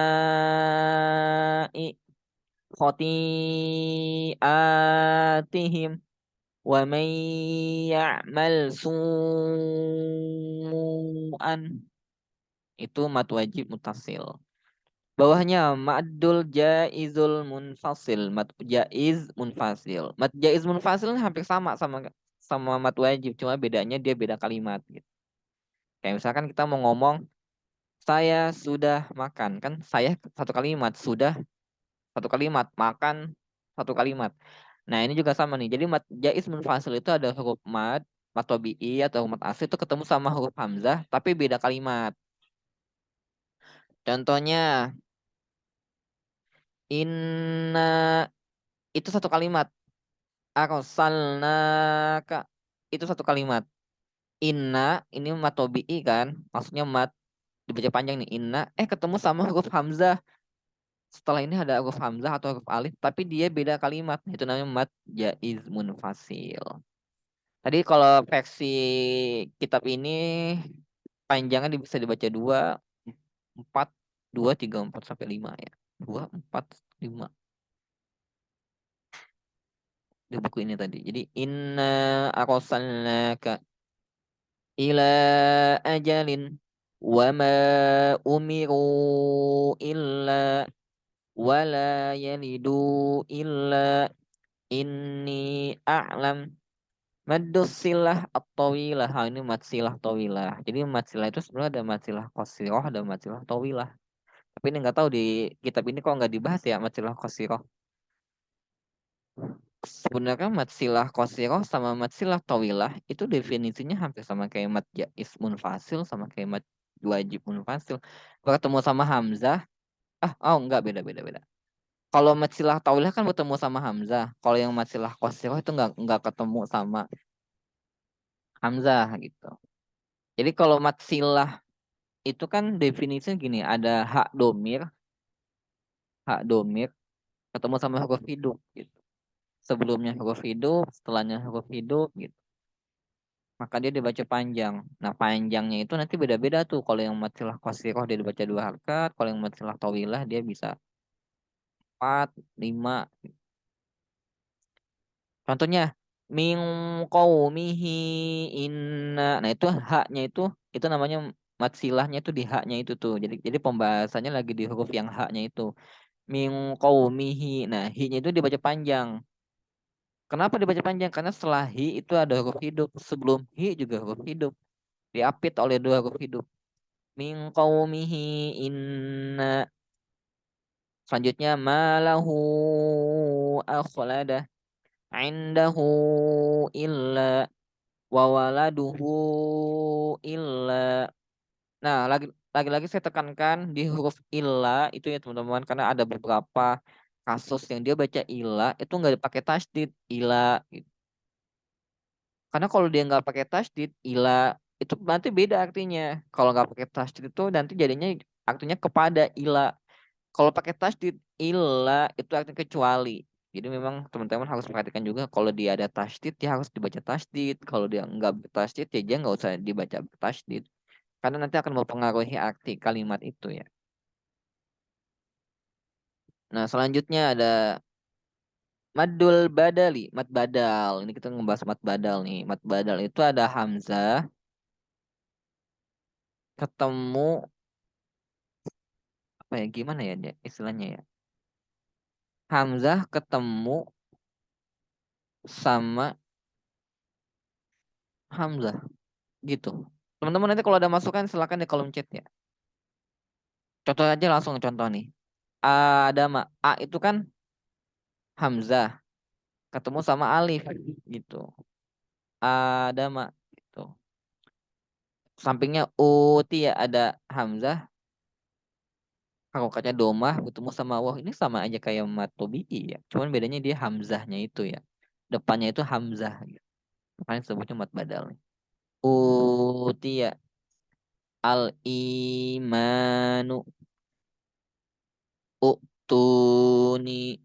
khotiatihim wa man ya'mal su'an. Itu mad wajib mutasil. Bawahnya madul jaizul munfasil, mad jaiz munfasil. Mad jaiz munfasil ini hampir sama sama sama mad wajib, cuma bedanya dia beda kalimat gitu. Kayak misalkan kita mau ngomong saya sudah makan, kan saya satu kalimat, sudah satu kalimat, makan satu kalimat. Nah, ini juga sama nih. Jadi mat jaiz munfasil itu ada huruf mat tabi'i atau mat asli itu ketemu sama huruf hamzah tapi beda kalimat. Contohnya inna itu satu kalimat. Arsalnaka itu satu kalimat. Inna ini mat tabi'i kan? Maksudnya mat dibaca panjang nih inna ketemu sama huruf hamzah. Setelah ini ada huruf hamzah atau huruf alif tapi dia beda kalimat. Itu namanya mat jaiz munfasil. Tadi kalau versi kitab ini panjangnya bisa dibaca 2, 4, 2, 3, 4 sampai 5 ya. 2, 4, 5 di buku ini tadi. Jadi inna arsalnaka ila ajalin wa ma umiru illa wala yalidu illa inni a'lam maddus silah at-tawilah. Ini matsilah tawilah. Jadi matsilah itu sebenarnya ada matsilah qasirah, ada matsilah tawilah. Tapi ini nggak tahu di kitab ini kok nggak dibahas ya matsilah qasirah. Sebenarnya matsilah qasirah sama matsilah tawilah itu definisinya hampir sama kayak mat jaiz munfasil sama kayak mat wajib munfasil. Bertemu sama hamzah, enggak beda beda beda. Kalau matsilah tawilah kan bertemu sama hamzah. Kalau yang matsilah qasirah itu nggak ketemu sama hamzah gitu. Jadi kalau matsilah itu kan definisinya gini, ada hak domir ketemu sama huruf hidup gitu. Sebelumnya huruf hidup, setelahnya huruf hidup gitu. Maka dia dibaca panjang. Nah, panjangnya itu nanti beda-beda tuh. Kalau yang matsilah qasirah dia dibaca 2 harakat, kalau yang matsilah tawilah dia bisa 4, 5. Contohnya min qaumihi inna. Nah, itu haknya itu namanya matsilahnya itu di haknya itu tuh. Jadi pembahasannya lagi di huruf yang haknya itu. Min qaumihi. Nah, hi-nya itu dibaca panjang. Kenapa dibaca panjang? Karena setelah hi itu ada huruf hidup. Sebelum hi juga huruf hidup. Diapit oleh 2 huruf hidup. Min qaumihi inna. Selanjutnya malahu akhlada indahu illa wa waladuhu illa. Nah, lagi-lagi saya tekankan di huruf illa itu ya teman-teman karena ada beberapa kasus yang dia baca illa itu nggak dipakai tasdid ila gitu. Karena kalau dia nggak pakai tasdid ila itu nanti beda artinya. Kalau nggak pakai tasdid itu nanti jadinya artinya kepada ila. Kalau pakai tasdid illa itu artinya kecuali. Jadi memang teman-teman harus perhatikan juga kalau dia ada tasdid dia harus dibaca tasdid. Kalau dia nggak bertasdid ya dia nggak usah dibaca bertasdid. Karena nanti akan mempengaruhi arti kalimat itu ya. Nah, selanjutnya ada madul badali, mad badal. Ini kita ngebahas mad badal nih. Mad badal itu ada hamzah ketemu apa ya gimana ya dia istilahnya ya. Hamzah ketemu sama hamzah gitu. Teman-teman nanti kalau ada masukan silakan di kolom chat ya. Contoh aja langsung contoh nih. Ada A itu kan hamzah ketemu sama alif gitu. Ada gitu. Sampingnya uti ya ada hamzah harokatnya domah ketemu sama wah ini sama aja kayak matobi'i ya. Cuman bedanya dia hamzahnya itu ya. Depannya itu hamzah gitu. Makanya sebutnya mat badal. Utia al imanu utuni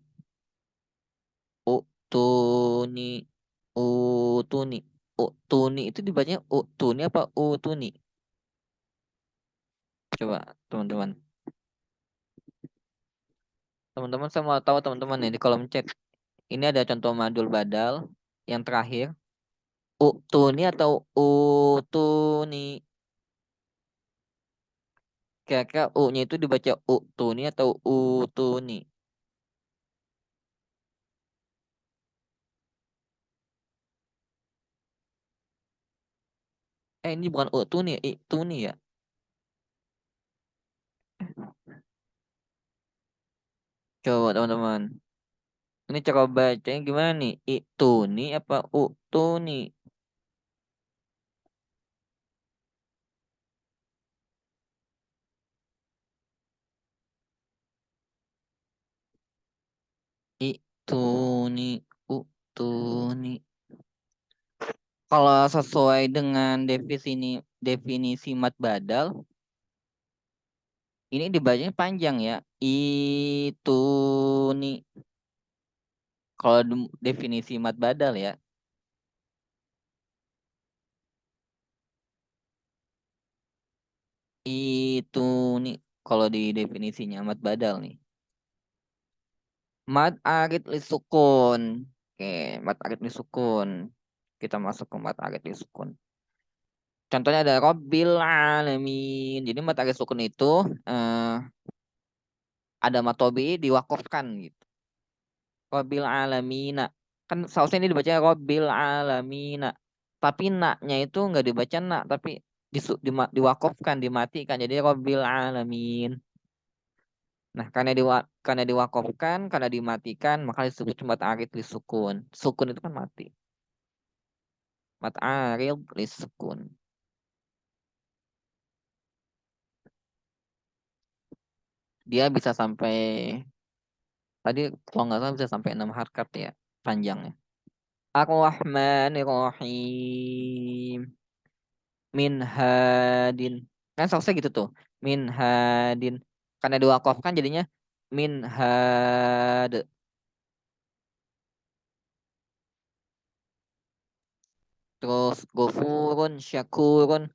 utuni utuni utuni itu dibacanya utuni apa utuni? Coba teman-teman. Teman-teman saya mau tahu teman-teman nih di kolom chat. Ini ada contoh madul badal yang terakhir. Utuni atau utuni? Kira-kira U-nya itu dibaca utuni atau utuni? Ini bukan utuni, ituni ya. Coba teman-teman. Ini cara bacanya gimana nih? Itu nih apa itu nih? Itu nih, itu nih. Kalau sesuai dengan definisi mat badal, ini dibacanya panjang ya. Itu nih. Kalau definisi mat badal ya, itu nih. Kalau di definisinya mat badal nih. Mat arid lisukun. Oke, mat arid lisukun. Kita masuk ke mat arid lisukun. Contohnya ada Rabbil Alamin. Jadi mat arid sukun itu eh, ada matobi diwakafkan gitu. Rabbil Alamina. Kan seharusnya ini dibaca Rabbil Alamina. Tapi naknya itu nggak dibaca nak, tapi diwakafkan, dimatikan. Jadi Rabbil Alamin. Nah, karena diwakafkan, karena dimatikan, maka disebut mat arid lisukun. Sukun itu kan mati. Mat arid lisukun. Dia bisa sampai tadi kalau nggak salah bisa sampai 6 harkat ya panjangnya. Ar-Rahmanir-Rahim. Min hadin. Kan seharusnya gitu tuh. Min hadin. Karena diwakafkan jadinya min had. Terus gofurun syakur.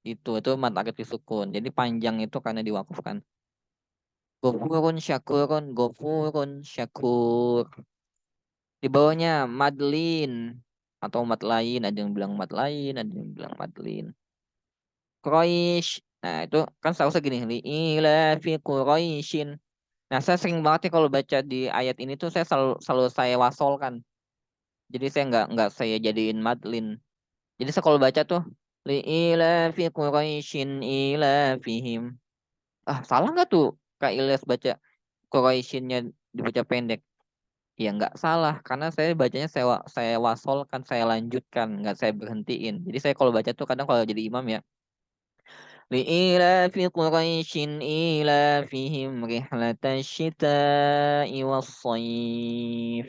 Itu mad arif disukun. Jadi panjang itu karena diwakafkan. Gofurun syakur. Di bawahnya madlin atau mad lain, ada yang bilang mad lain, ada yang bilang madlin. Quraisy. Nah, itu kan seharusnya gini, ila fi Quraisyin. Nah, saya sering banget nih kalau baca di ayat ini tuh saya selalu saya wasolkan. Jadi saya nggak saya jadiin madlin. Jadi saya kalau baca tuh ila fi Quraisyin ila fihim. Ah, salah nggak tuh Kak Ilyas baca Quraisyinnya dibaca pendek? Ya nggak salah karena saya bacanya saya wasolkan, saya lanjutkan, nggak saya berhentiin. Jadi saya kalau baca tuh kadang kalau jadi imam ya لإيلاف قريش إيلافهم رحلة الشتاء والصيف.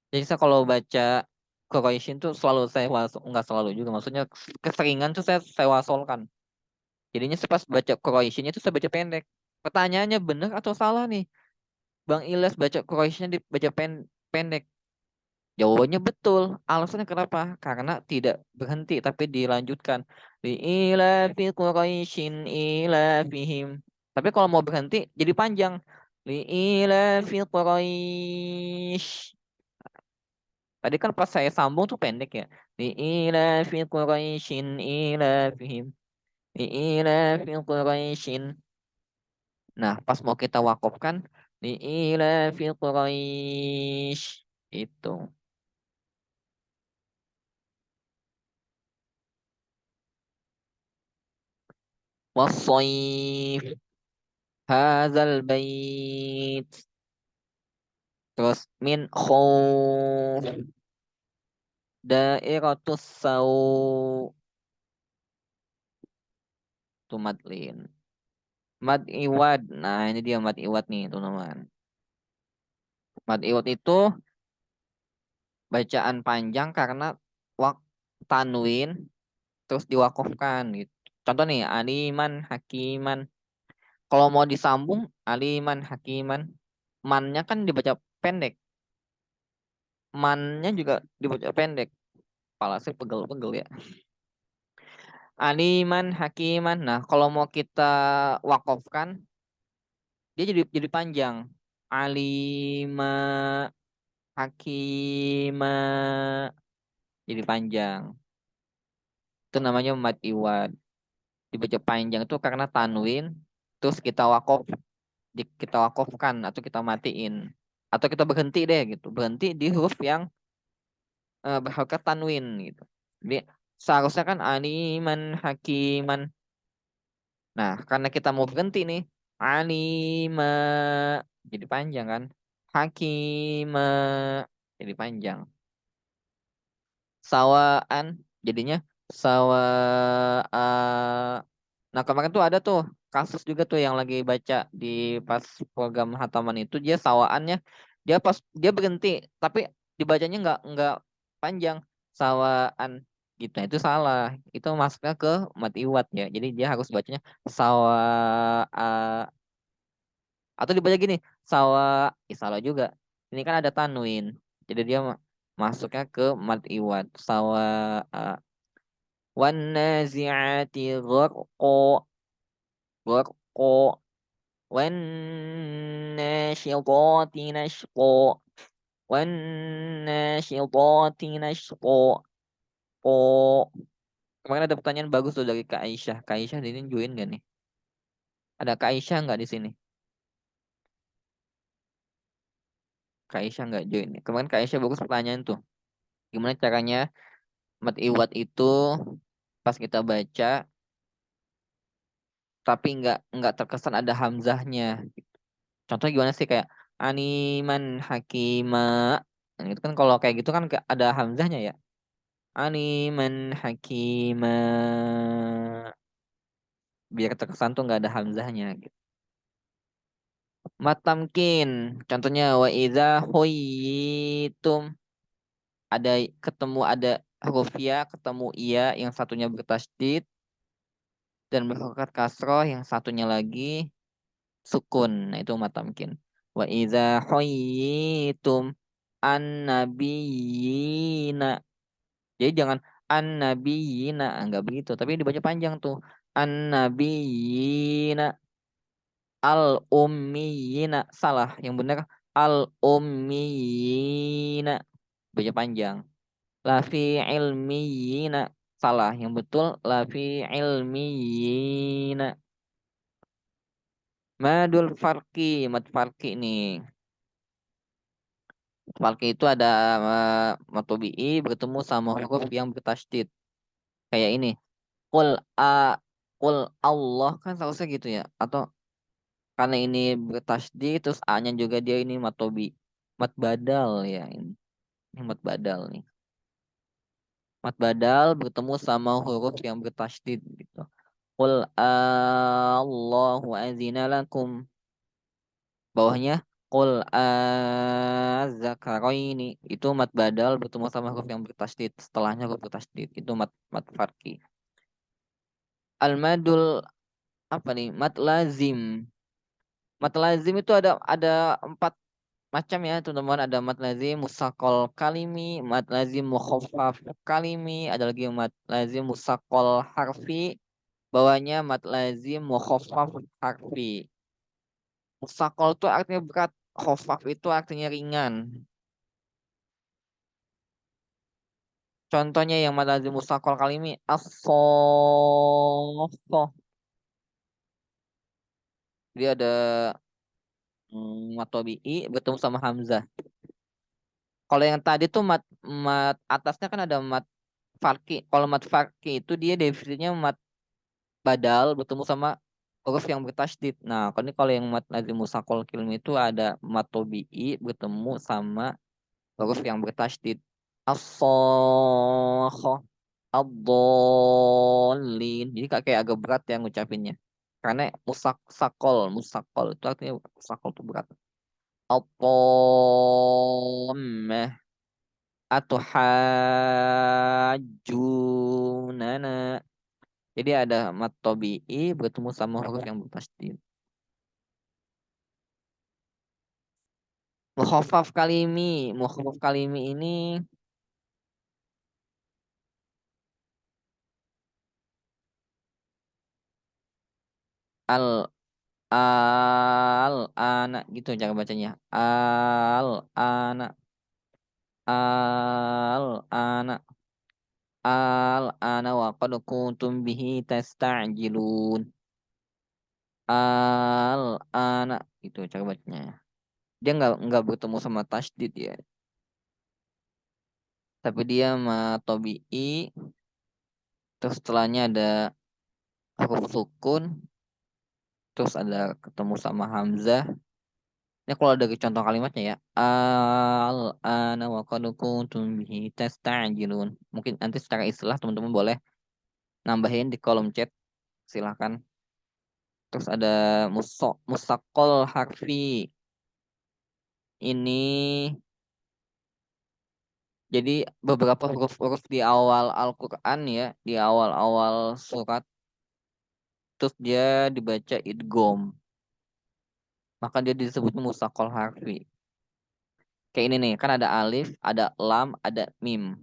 Jadi saya kalau baca Quraisyin tuh selalu saya wasol, nggak selalu juga, maksudnya keseringan tuh saya wasolkan. Jadinya saya pas baca Quraisyinnya tuh saya baca pendek. Pertanyaannya benar atau salah nih? Bang Ilyas baca Quraisynya dibaca pendek. Jawabannya betul. Alasannya kenapa? Karena tidak berhenti tapi dilanjutkan. Li'ilafi Quraisyin ilafihim. Tapi kalau mau berhenti jadi panjang. Li'ilafi Quraisy. Tadi kan pas saya sambung tuh pendek ya. Li'ilafi Quraisyin ilafihim. Li'ilafi Quraisyin. Nah, pas mau kita wakafkan. Li'ilafi Quraisy. Itu. Wassoif. Hazal bait. Terus min khuf. Dairatus sau. Itu madlin. Mad iwad. Nah ini dia mad iwad nih teman-teman. Mad iwad itu bacaan panjang karena wak tanwin terus diwakafkan gitu. Contoh nih aliman hakiman. Kalau mau disambung aliman hakiman. Mannya kan dibaca pendek. Mannya juga dibaca pendek. Kepala saya pegel-pegel ya. Aliman hakiman. Nah, kalau mau kita wakofkan, dia jadi panjang. Alima hakima jadi panjang. Itu namanya mad iwad. Dibaca panjang itu karena tanwin, terus kita wakofkan atau kita matiin. Atau kita berhenti deh gitu. Berhenti di huruf yang berharokat tanwin gitu. Jadi seharusnya kan aliman hakiman. Nah, karena kita mau berhenti nih, Alima jadi panjang kan. Hakima jadi panjang. Sawaan jadinya sawa. Nah kemarin tuh ada tuh kasus juga tuh yang lagi baca di pas program hataman itu, dia sawaannya dia pas dia berhenti tapi dibacanya nggak panjang, sawaan gitu. Nah, itu salah, itu masuknya ke mat iwat ya, jadi dia harus bacanya sawa, atau dibaca gini sawa. Salah juga, ini kan ada tanwin, jadi dia masuknya ke mat iwat sawa. Wan nazi'ati gharqa, gharqa. Wan nasyitati nashqa, wan nasyitati nashqa. Ko. Kemarin ada pertanyaan bagus tuh dari Kak Aisyah. Kak Aisyah ini join gak nih? Ada Kak Aisyah nggak di sini? Kak Aisyah nggak join. Kemarin Kak Aisyah bagus pertanyaan tuh. Gimana caranya mat iwat itu pas kita baca tapi nggak terkesan ada hamzahnya. Contohnya gimana sih, kayak animan hakima. Nah, itu kan kalau kayak gitu kan ada hamzahnya ya. Animan hakima. Biar terkesan tuh nggak ada hamzahnya gitu. Matamkin. Contohnya wa idza huyitum. Ada ketemu ada huruf ya, ketemu iya, yang satunya bertasydid dan berharokat kasroh, yang satunya lagi sukun. Nah, itu matamkin. Wa idza huyitum an nabiyina. Jadi jangan an nabiyina, enggak begitu, tapi dibaca panjang tuh. An nabiyina al ummiyina. Salah, yang benar al ummiyina. Baca panjang. Lafi ilmiyina. Salah, yang betul lafi ilmiyina. Madul farki, mad farki nih. Farki itu ada matobi'i bertemu sama huruf yang bertasydid. Kayak ini. Qul a Qul Allah kan seharusnya gitu ya. Atau karena ini bertasydid terus a-nya juga dia ini matobi, mat badal ya ini mat badal nih. Mat badal bertemu sama huruf yang bertasydid gitu. Qul Allahu azina lakum. Bawahnya qul az-zakaraini, itu mat badal bertemu sama huruf yang bertasydid. Setelahnya huruf bertasydid itu mat farki. Al-madul apa nih? Mat lazim. Mat lazim itu ada empat macam ya teman-teman. Ada mat lazim musakol kalimi, mat lazim mukhaffaf kalimi, ada lagi mat lazim musakol harfi, bawahnya mat lazim mukhaffaf harfi. Musakol itu artinya berat, khaffaf itu artinya ringan. Contohnya yang mat lazim musakol kalimi as-soffah. Dia ada mat tabi'i bertemu sama hamzah. Kalau yang tadi tuh mat mat atasnya kan ada mat farki. Kalau mat farki itu dia definisinya mat badal bertemu sama huruf yang bertasydid. Nah, kalau yang mat lazim musakol kilmi itu ada mat tabi'i bertemu sama huruf yang bertasydid. As-sokhah, ad-dallin. Jadi kayak agak berat ya ngucapinnya. Karena musakol itu artinya musakol itu berat. At-tammah, atuhajjunana. Jadi ada mat tabi'i bertemu sama huruf yang bertasydid. Mukhaffaf kalimi ini al anak gitu cara bacanya. Anak anak ana wa qad kuntum bihi tasta'jilun. Anak itu cara bacanya. Dia nggak bertemu sama tasydid ya. Tapi dia ma tabi'i, terus setelahnya ada huruf sukun, terus ada ketemu sama hamzah. Ini kalau dari contoh kalimatnya ya, al-ana wa qad kuntum bihi tasta'jilun. Mungkin nanti secara istilah teman-teman boleh nambahin di kolom chat, silahkan. Terus ada musakol harfi. Ini jadi beberapa huruf-huruf di awal Al-Quran ya, di awal-awal surat, terus dia dibaca idgham. Maka dia disebut musakol harfi. Kayak ini nih, kan ada alif, ada lam, ada mim.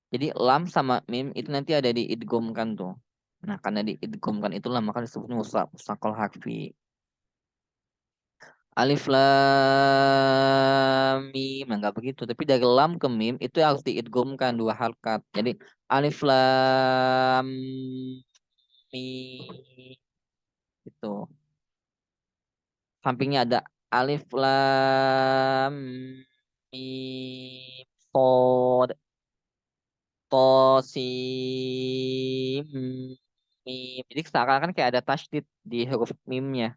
Jadi lam sama mim itu nanti ada di idghamkan tuh. Nah, karena di idghamkan itulah maka disebutnya musakol harfi. Alif lam mim, nah nggak begitu. Tapi dari lam ke mim itu harus diidghamkan dua harkat. Jadi alif lam mim itu. Sampingnya ada alif lam mim sod tosim mim. Jadi sekarang kan kayak ada tasydid di huruf mimnya.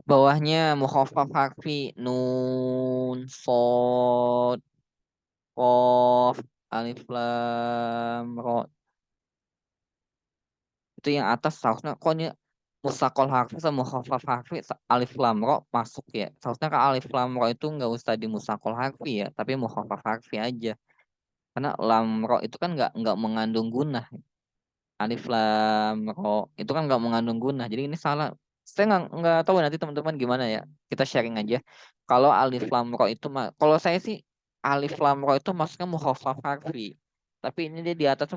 Bawahnya mukhaffaf harfi nun sod qaf alif lam ro. Itu yang atas seharusnya kok ini musakol harfi sama mukhaffaf harfi alif lam ro masuk ya. Seharusnya ke alif lam ro itu nggak usah di musakol harfi ya, tapi mukhaffaf harfi aja. Karena lam ro itu kan nggak mengandung gunah. Alif lam ro itu kan nggak mengandung guna, jadi ini salah. Saya nggak tahu nanti teman-teman gimana ya, kita sharing aja. Kalau alif lam ro itu kalau saya sih alif lam ro itu masuknya mukhafaf harfi, tapi ini dia di atas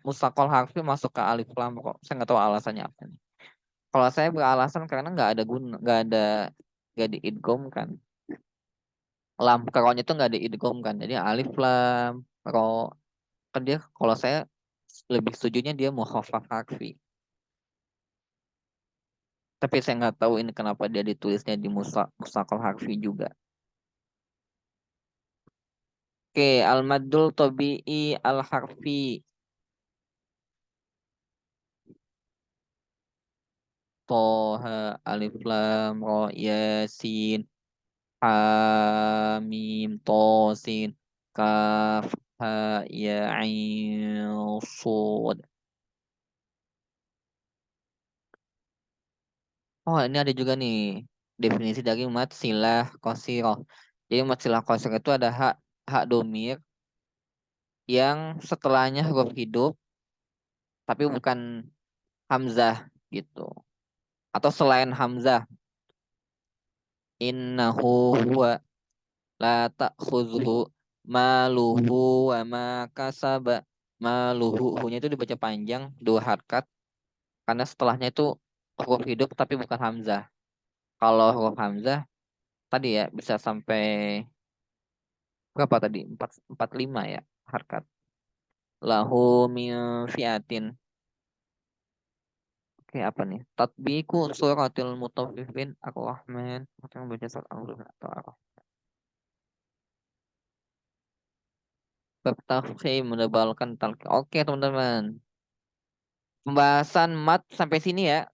musakol harfi masuk ke alif lam ro. Saya nggak tahu alasannya apa nih. Kalau saya beralasan karena nggak diidgom kan, lam keronnya itu nggak diidgom kan, jadi alif lam ro kan dia, kalau saya lebih setujunya dia mukhafaf harfi. Tapi saya nggak tahu ini kenapa dia ditulisnya di musakal harfi juga. Oke, al-maddul tabi'i al-harfi. Toha, alif lam, ro, yasin, hamim, tosin, kaf, ha, ya, ain, sod. Oh, ini ada juga nih definisi dari mat silah qasiroh. Jadi mat silah qasiroh itu ada hak hak domir yang setelahnya huruf hidup tapi bukan hamzah gitu. Atau selain hamzah, innahu huwa la ta'khudhu maluhu wa ma kasaba. Maluhu hu-nya itu dibaca panjang dua harkat karena setelahnya itu huruf hidup tapi bukan hamzah. Kalau huruf hamzah tadi ya bisa sampai berapa tadi? Empat lima ya harkat. Lahu min fiatin. Oke, apa nih? Tatbiku suratil mutaffifin ar-Rahman. Yang baca surat Al-Rahman. Bab tafkhim menebalkan talqin. Oke, teman-teman. Pembahasan mat sampai sini ya.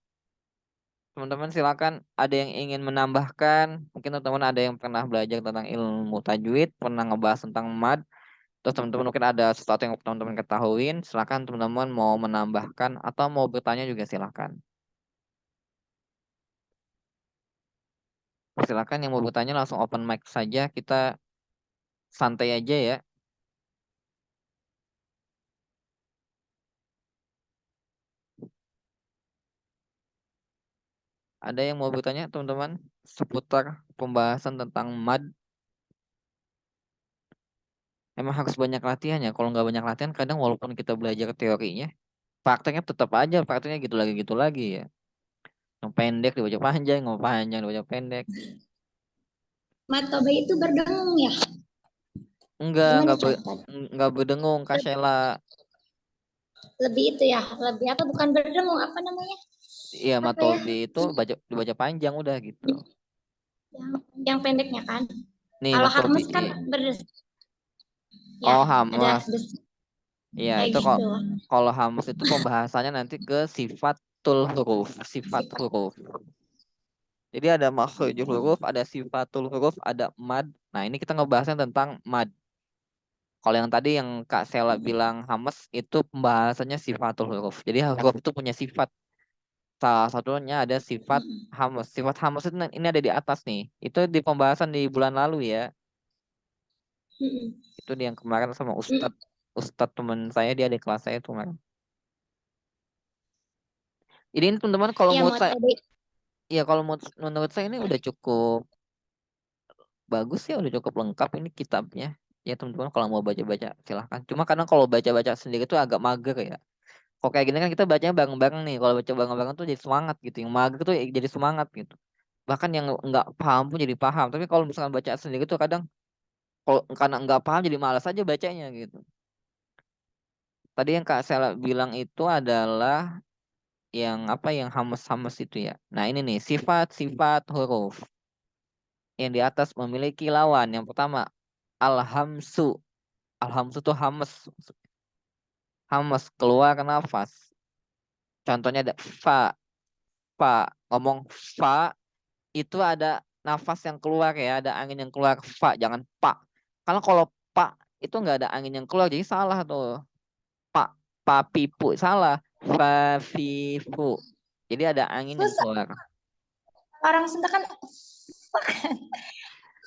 Teman-teman silakan ada yang ingin menambahkan. Mungkin teman-teman ada yang pernah belajar tentang ilmu tajwid, pernah ngebahas tentang mat. Terus teman-teman mungkin ada sesuatu yang teman-teman ketahuin. Silakan teman-teman mau menambahkan atau mau bertanya juga silakan. Silakan yang mau bertanya langsung open mic saja. Kita santai aja ya. Ada yang mau bertanya teman-teman seputar pembahasan tentang mad. Emang harus banyak latihan ya. Kalau nggak banyak latihan, kadang walaupun kita belajar teorinya, prakteknya tetap aja prakteknya gitu lagi ya. Yang pendek dibaca panjang, yang panjang dibaca pendek. Mata bayi itu berdengung ya? Enggak, Gimana enggak contoh? enggak berdengung, Kak Sheila. Lebih itu ya, lebih apa? Bukan berdengung, apa namanya? Iya, Apa ya? matobi itu dibaca panjang udah gitu. Yang pendeknya kan? Nih, Kalau matobi. Harmes kan berdes, ya Oh, ada Hamas. des. Iya, kayak itu kok gitu. kalau hamas itu pembahasannya nanti ke sifatul huruf, sifat huruf. Jadi ada makhrajul huruf, ada sifatul huruf, ada mad. Nah, ini kita ngebahasnya tentang mad. Kalau yang tadi yang Kak Sela bilang hamas itu pembahasannya sifatul huruf. Jadi huruf itu punya sifat. Salah satunya ada sifat Mm-mm. hamas. Sifat hamas itu ini ada di atas nih. Itu di pembahasan di bulan lalu ya. Mm-mm. Itu yang kemarin sama Mm-mm. Ustadz teman saya dia di kelas saya itu kemarin. Jadi ini teman-teman kalau Iya menurut saya, materi. ya kalau menurut saya ini udah cukup bagus ya, udah cukup lengkap ini kitabnya. Ya teman-teman kalau mau baca-baca silahkan. Cuma kadang kalau baca-baca sendiri tuh agak mager ya. Kok kayak gini kan kita bacanya bareng-bareng nih. Kalau baca bareng-bareng tuh jadi semangat gitu. Yang mager tuh jadi semangat gitu. Bahkan yang nggak paham pun jadi paham. Tapi kalau misalkan baca sendiri tuh kadang kalau karena nggak paham jadi malas aja bacanya gitu. Tadi yang Kak Sela bilang itu adalah yang apa yang hamas-hamas itu ya. Nah ini nih sifat-sifat huruf yang di atas memiliki lawan. Yang pertama alhamsu. Alhamsu itu hamas. Hamas keluar nafas. Contohnya ada fa, fa. Ngomong fa itu ada nafas yang keluar ya, ada angin yang keluar fa, jangan pak. Kalau pak itu nggak ada angin yang keluar, jadi salah tuh. Pak, papipu salah. Fa fi fu. Jadi ada angin yang Susah. keluar. Orang Sunda kan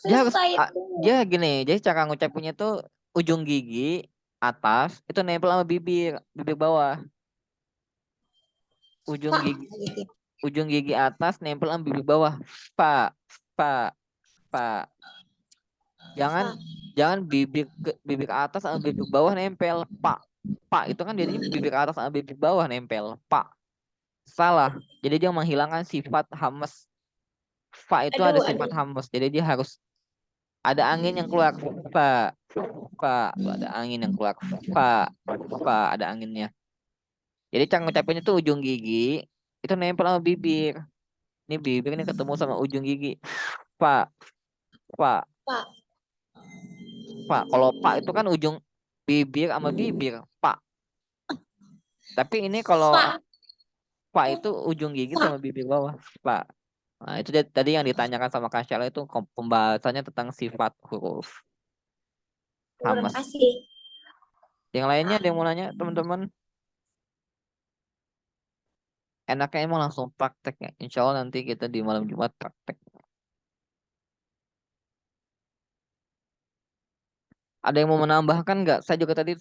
Dia harus susah itu. dia gini, jadi cara ngucapinnya tuh ujung gigi atas itu nempel sama bibir, bibir bawah. Ujung Pak gigi gitu. ujung gigi atas nempel sama bibir bawah. Fa, fa, fa. Jangan Pak. jangan bibir atas sama bibir bawah nempel. Pak. Pak itu kan jadinya bibir atas sama bibir bawah nempel. Pak. Salah. Jadi dia menghilangkan sifat hamas. Fa itu ada Aduh, sifat aduh. hamas. Jadi dia harus ada angin yang keluar. Fa. Fa. Tuh ada angin yang keluar. Fa. Fa. Ada anginnya. Jadi cara ngucapinnya itu ujung gigi itu nempel sama bibir. Ini bibir ini ketemu sama ujung gigi. Fa. Fa. Pak. Fa. Kalau pak itu kan ujung bibir sama bibir. Pak. Tapi ini kalau Pak. Pak itu ujung gigi sama Pak. bibir bawah. Pak. Nah, itu tadi yang ditanyakan sama Kak Syala itu pembahasannya tentang sifat huruf. Terima Hamas. kasih. Yang lainnya ada yang mau nanya, teman-teman? Enaknya emang langsung praktek ya. Insya Allah nanti kita di malam Jumat praktek. Ada yang mau menambahkan nggak? Saya juga tadi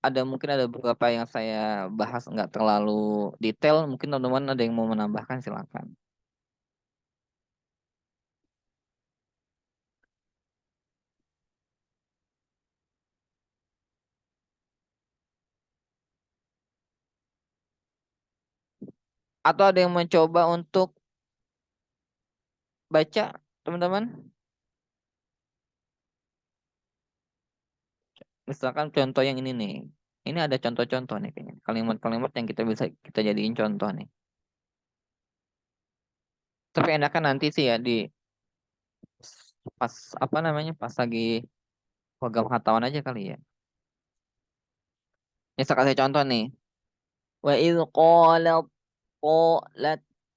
ada mungkin ada beberapa yang saya bahas nggak terlalu detail. Mungkin teman-teman ada yang mau menambahkan silakan. Atau ada yang mencoba untuk baca, teman-teman? Misalkan contoh yang ini nih. Ini ada contoh-contoh nih kayaknya. Kalimat-kalimat yang kita bisa kita jadiin contoh nih. Tapi enakan nanti sih ya di pas apa namanya pas lagi program khatawan aja kali ya. Ini saya kasih contoh nih. Wa idh qalat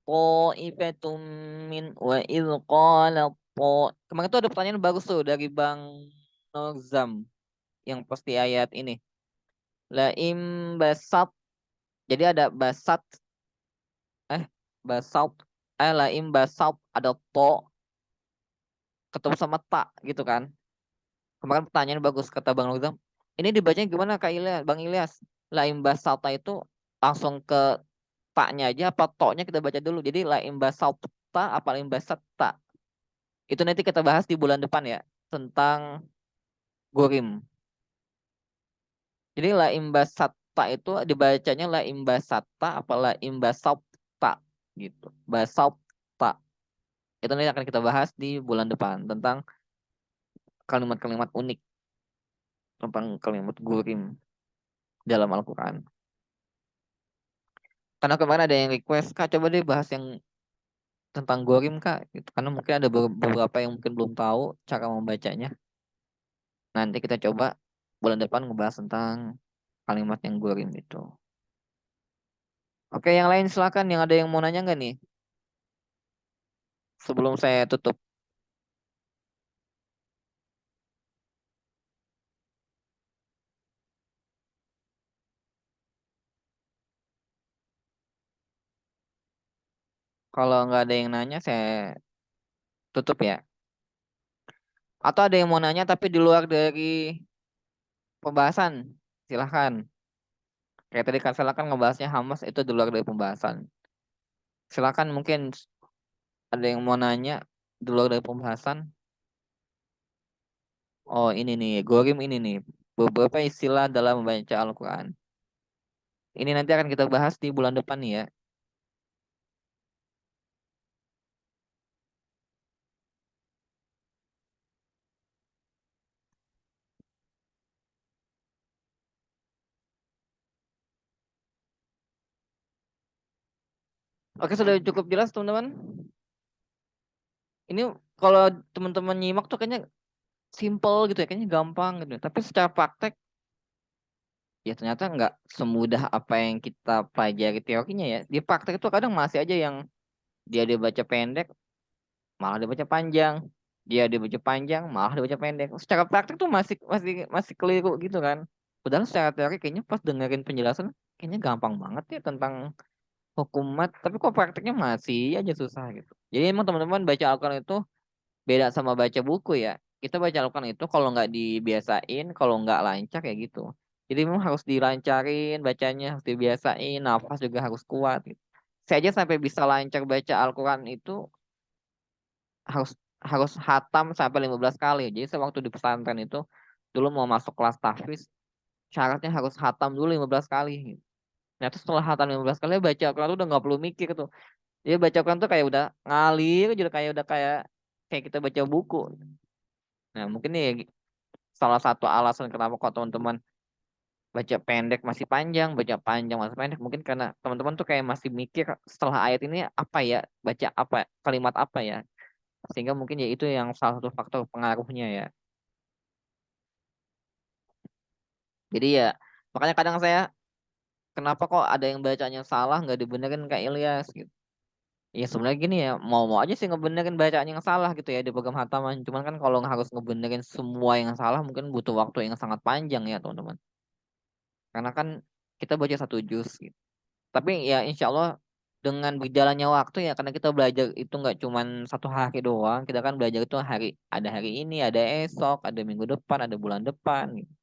ta'ifatum min wa idh qalat ta. Kemarin tuh ada pertanyaan bagus tuh dari Bang Nozam yang pasti ayat ini. La im basat. Jadi ada basat eh basat la im basat ada to ketemu sama tak gitu kan. Kemarin pertanyaan bagus kata Bang Nozam. Ini dibacanya gimana Kak Ilyas, Bang Ilyas? La im basata itu langsung ke taknya aja apa toknya kita baca dulu. Jadi la im basata apa la im basata. Itu nanti kita bahas di bulan depan ya tentang gorim. Jadi la im basata itu dibacanya la im basata apa la im basata gitu. Basata. Itu nanti akan kita bahas di bulan depan tentang kalimat-kalimat unik tentang kalimat gorim dalam Al-Quran. Karena kemarin ada yang request, Kak coba deh bahas yang tentang gorim Kak. Gitu. Karena mungkin ada beberapa yang mungkin belum tahu cara membacanya. Nanti kita coba bulan depan ngebahas tentang kalimat yang gorim itu. Oke, yang lain silakan. Yang ada yang mau nanya nggak nih? Sebelum saya tutup. Kalau nggak ada yang nanya, saya tutup ya. Atau ada yang mau nanya tapi di luar dari pembahasan? Silahkan. Kayak tadi kan silakan ngebahasnya Hamas itu di luar dari pembahasan. Silakan mungkin ada yang mau nanya di luar dari pembahasan. Oh ini nih, gorim ini nih. Beberapa istilah dalam membaca Al-Quran. Ini nanti akan kita bahas di bulan depan nih ya. Oke, sudah cukup jelas teman-teman. Ini kalau teman-teman nyimak tuh kayaknya simple gitu ya, kayaknya gampang gitu. Tapi secara praktek, ya ternyata nggak semudah apa yang kita pelajari teorinya ya. Di praktek itu kadang masih aja yang dia baca pendek, malah dia baca panjang. Dia baca panjang, malah dia baca pendek. Secara praktek tuh masih masih masih keliru gitu kan. Padahal secara teori kayaknya pas dengerin penjelasan, kayaknya gampang banget ya tentang hukumat. Tapi kok prakteknya masih aja susah gitu. Jadi emang teman-teman baca Al-Quran itu beda sama baca buku ya. Kita baca Al-Quran itu kalau nggak dibiasain, kalau nggak lancar kayak gitu. Jadi memang harus dilancarin, bacanya harus dibiasain, nafas juga harus kuat gitu. Saya aja sampai bisa lancar baca Al-Quran itu harus harus hatam sampai 15 kali. Jadi sewaktu di pesantren itu dulu mau masuk kelas tahfiz, syaratnya harus hatam dulu 15 kali gitu. Ternyata setelah hatam 15 kali baca Al-Quran tuh udah nggak perlu mikir tuh. Dia baca Al-Quran tuh kayak udah ngalir aja udah kayak kayak kita baca buku. Nah, mungkin nih salah satu alasan kenapa kok teman-teman baca pendek masih panjang, baca panjang masih pendek, mungkin karena teman-teman tuh kayak masih mikir setelah ayat ini apa ya, baca apa, kalimat apa ya, sehingga mungkin ya itu yang salah satu faktor pengaruhnya ya. Jadi ya makanya kadang saya kenapa kok ada yang bacanya salah nggak dibenerin Kak Ilyas gitu. Ya sebenarnya gini ya, mau-mau aja sih ngebenerin bacaan yang salah gitu ya di program hataman. Cuman kan kalau harus ngebenerin semua yang salah mungkin butuh waktu yang sangat panjang ya teman-teman. Karena kan kita baca satu juz gitu. Tapi ya insya Allah dengan berjalannya waktu ya karena kita belajar itu nggak cuman satu hari doang. Kita kan belajar itu ada hari ini, ada esok, ada minggu depan, ada bulan depan gitu.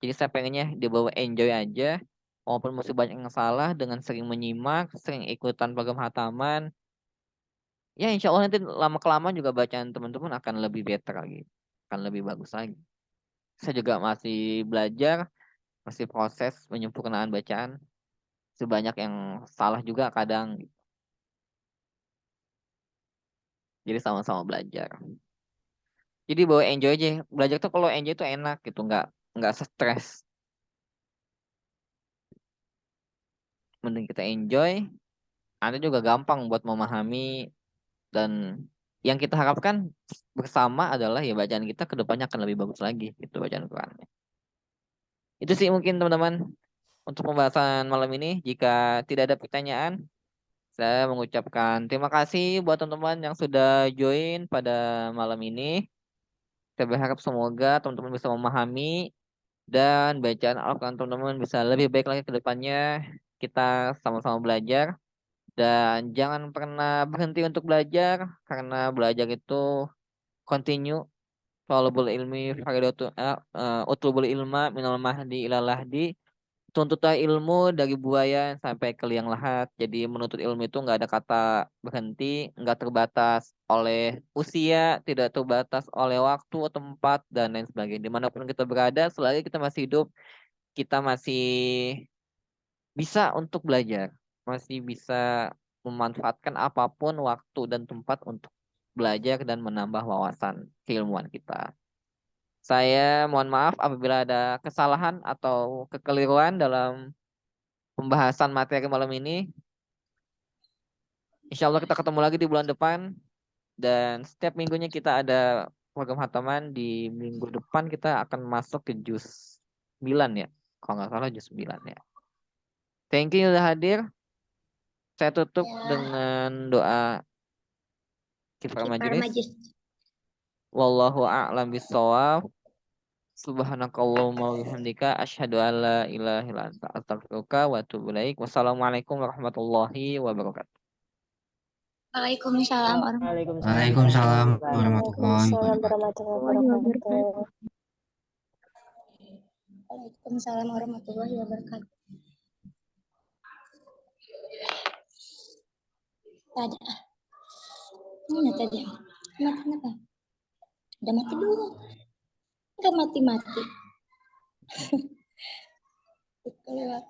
Jadi saya pengennya dibawa enjoy aja. Walaupun masih banyak yang salah dengan sering menyimak, sering ikutan program hataman. Ya insya Allah nanti lama kelamaan juga bacaan teman-teman akan lebih better lagi. Akan lebih bagus lagi. Saya juga masih belajar, masih proses penyempurnaan bacaan. Sebanyak yang salah juga kadang. Jadi sama-sama belajar. Jadi bawa enjoy aja. Belajar tuh kalau enjoy tuh enak gitu, nggak stres. Mending kita enjoy, nanti juga gampang buat memahami dan yang kita harapkan bersama adalah ya bacaan kita ke depannya akan lebih bagus lagi gitu bacaan Qurannya. Itu sih mungkin teman-teman untuk pembahasan malam ini. Jika tidak ada pertanyaan, saya mengucapkan terima kasih buat teman-teman yang sudah join pada malam ini. Saya berharap semoga teman-teman bisa memahami dan bacaan Al-Quran teman-teman bisa lebih baik lagi ke depannya. Kita sama-sama belajar dan jangan pernah berhenti untuk belajar karena belajar itu continue. Talabul ilmi faridatu utlubul ilma minal mahdi ilal lahdi. Tuntutlah ilmu dari buaya sampai ke liang lahat. Jadi menuntut ilmu itu nggak ada kata berhenti, nggak terbatas oleh usia, tidak terbatas oleh waktu, tempat, dan lain sebagainya. Dimanapun kita berada, selagi kita masih hidup, kita masih bisa untuk belajar, masih bisa memanfaatkan apapun waktu dan tempat untuk belajar dan menambah wawasan keilmuan kita. Saya mohon maaf apabila ada kesalahan atau kekeliruan dalam pembahasan materi malam ini. Insya Allah kita ketemu lagi di bulan depan dan setiap minggunya kita ada program hataman. Di minggu depan kita akan masuk ke juz 9 ya. Kalau nggak salah juz 9 ya. Thank you udah hadir. Saya tutup Ya, dengan doa kifar kipar majelis. majlis. Wallahu a'lam bishawab. Subhanakallahumma wa bihamdika asyhadu an la ilaha illa anta astaghfiruka wa atubu ilaik. Wassalamualaikum warahmatullahi wabarakatuh. Waalaikumsalam warahmatullahi Waalaikumsalam warahmatullahi Waalaikumsalam wabarakatuh. warahmatullahi wabarakatuh. Waalaikumsalam warahmatullahi wabarakatuh. Ada. Mana tadi? Mati kenapa? Udah mati belum? Enggak mati-mati. Kelewat.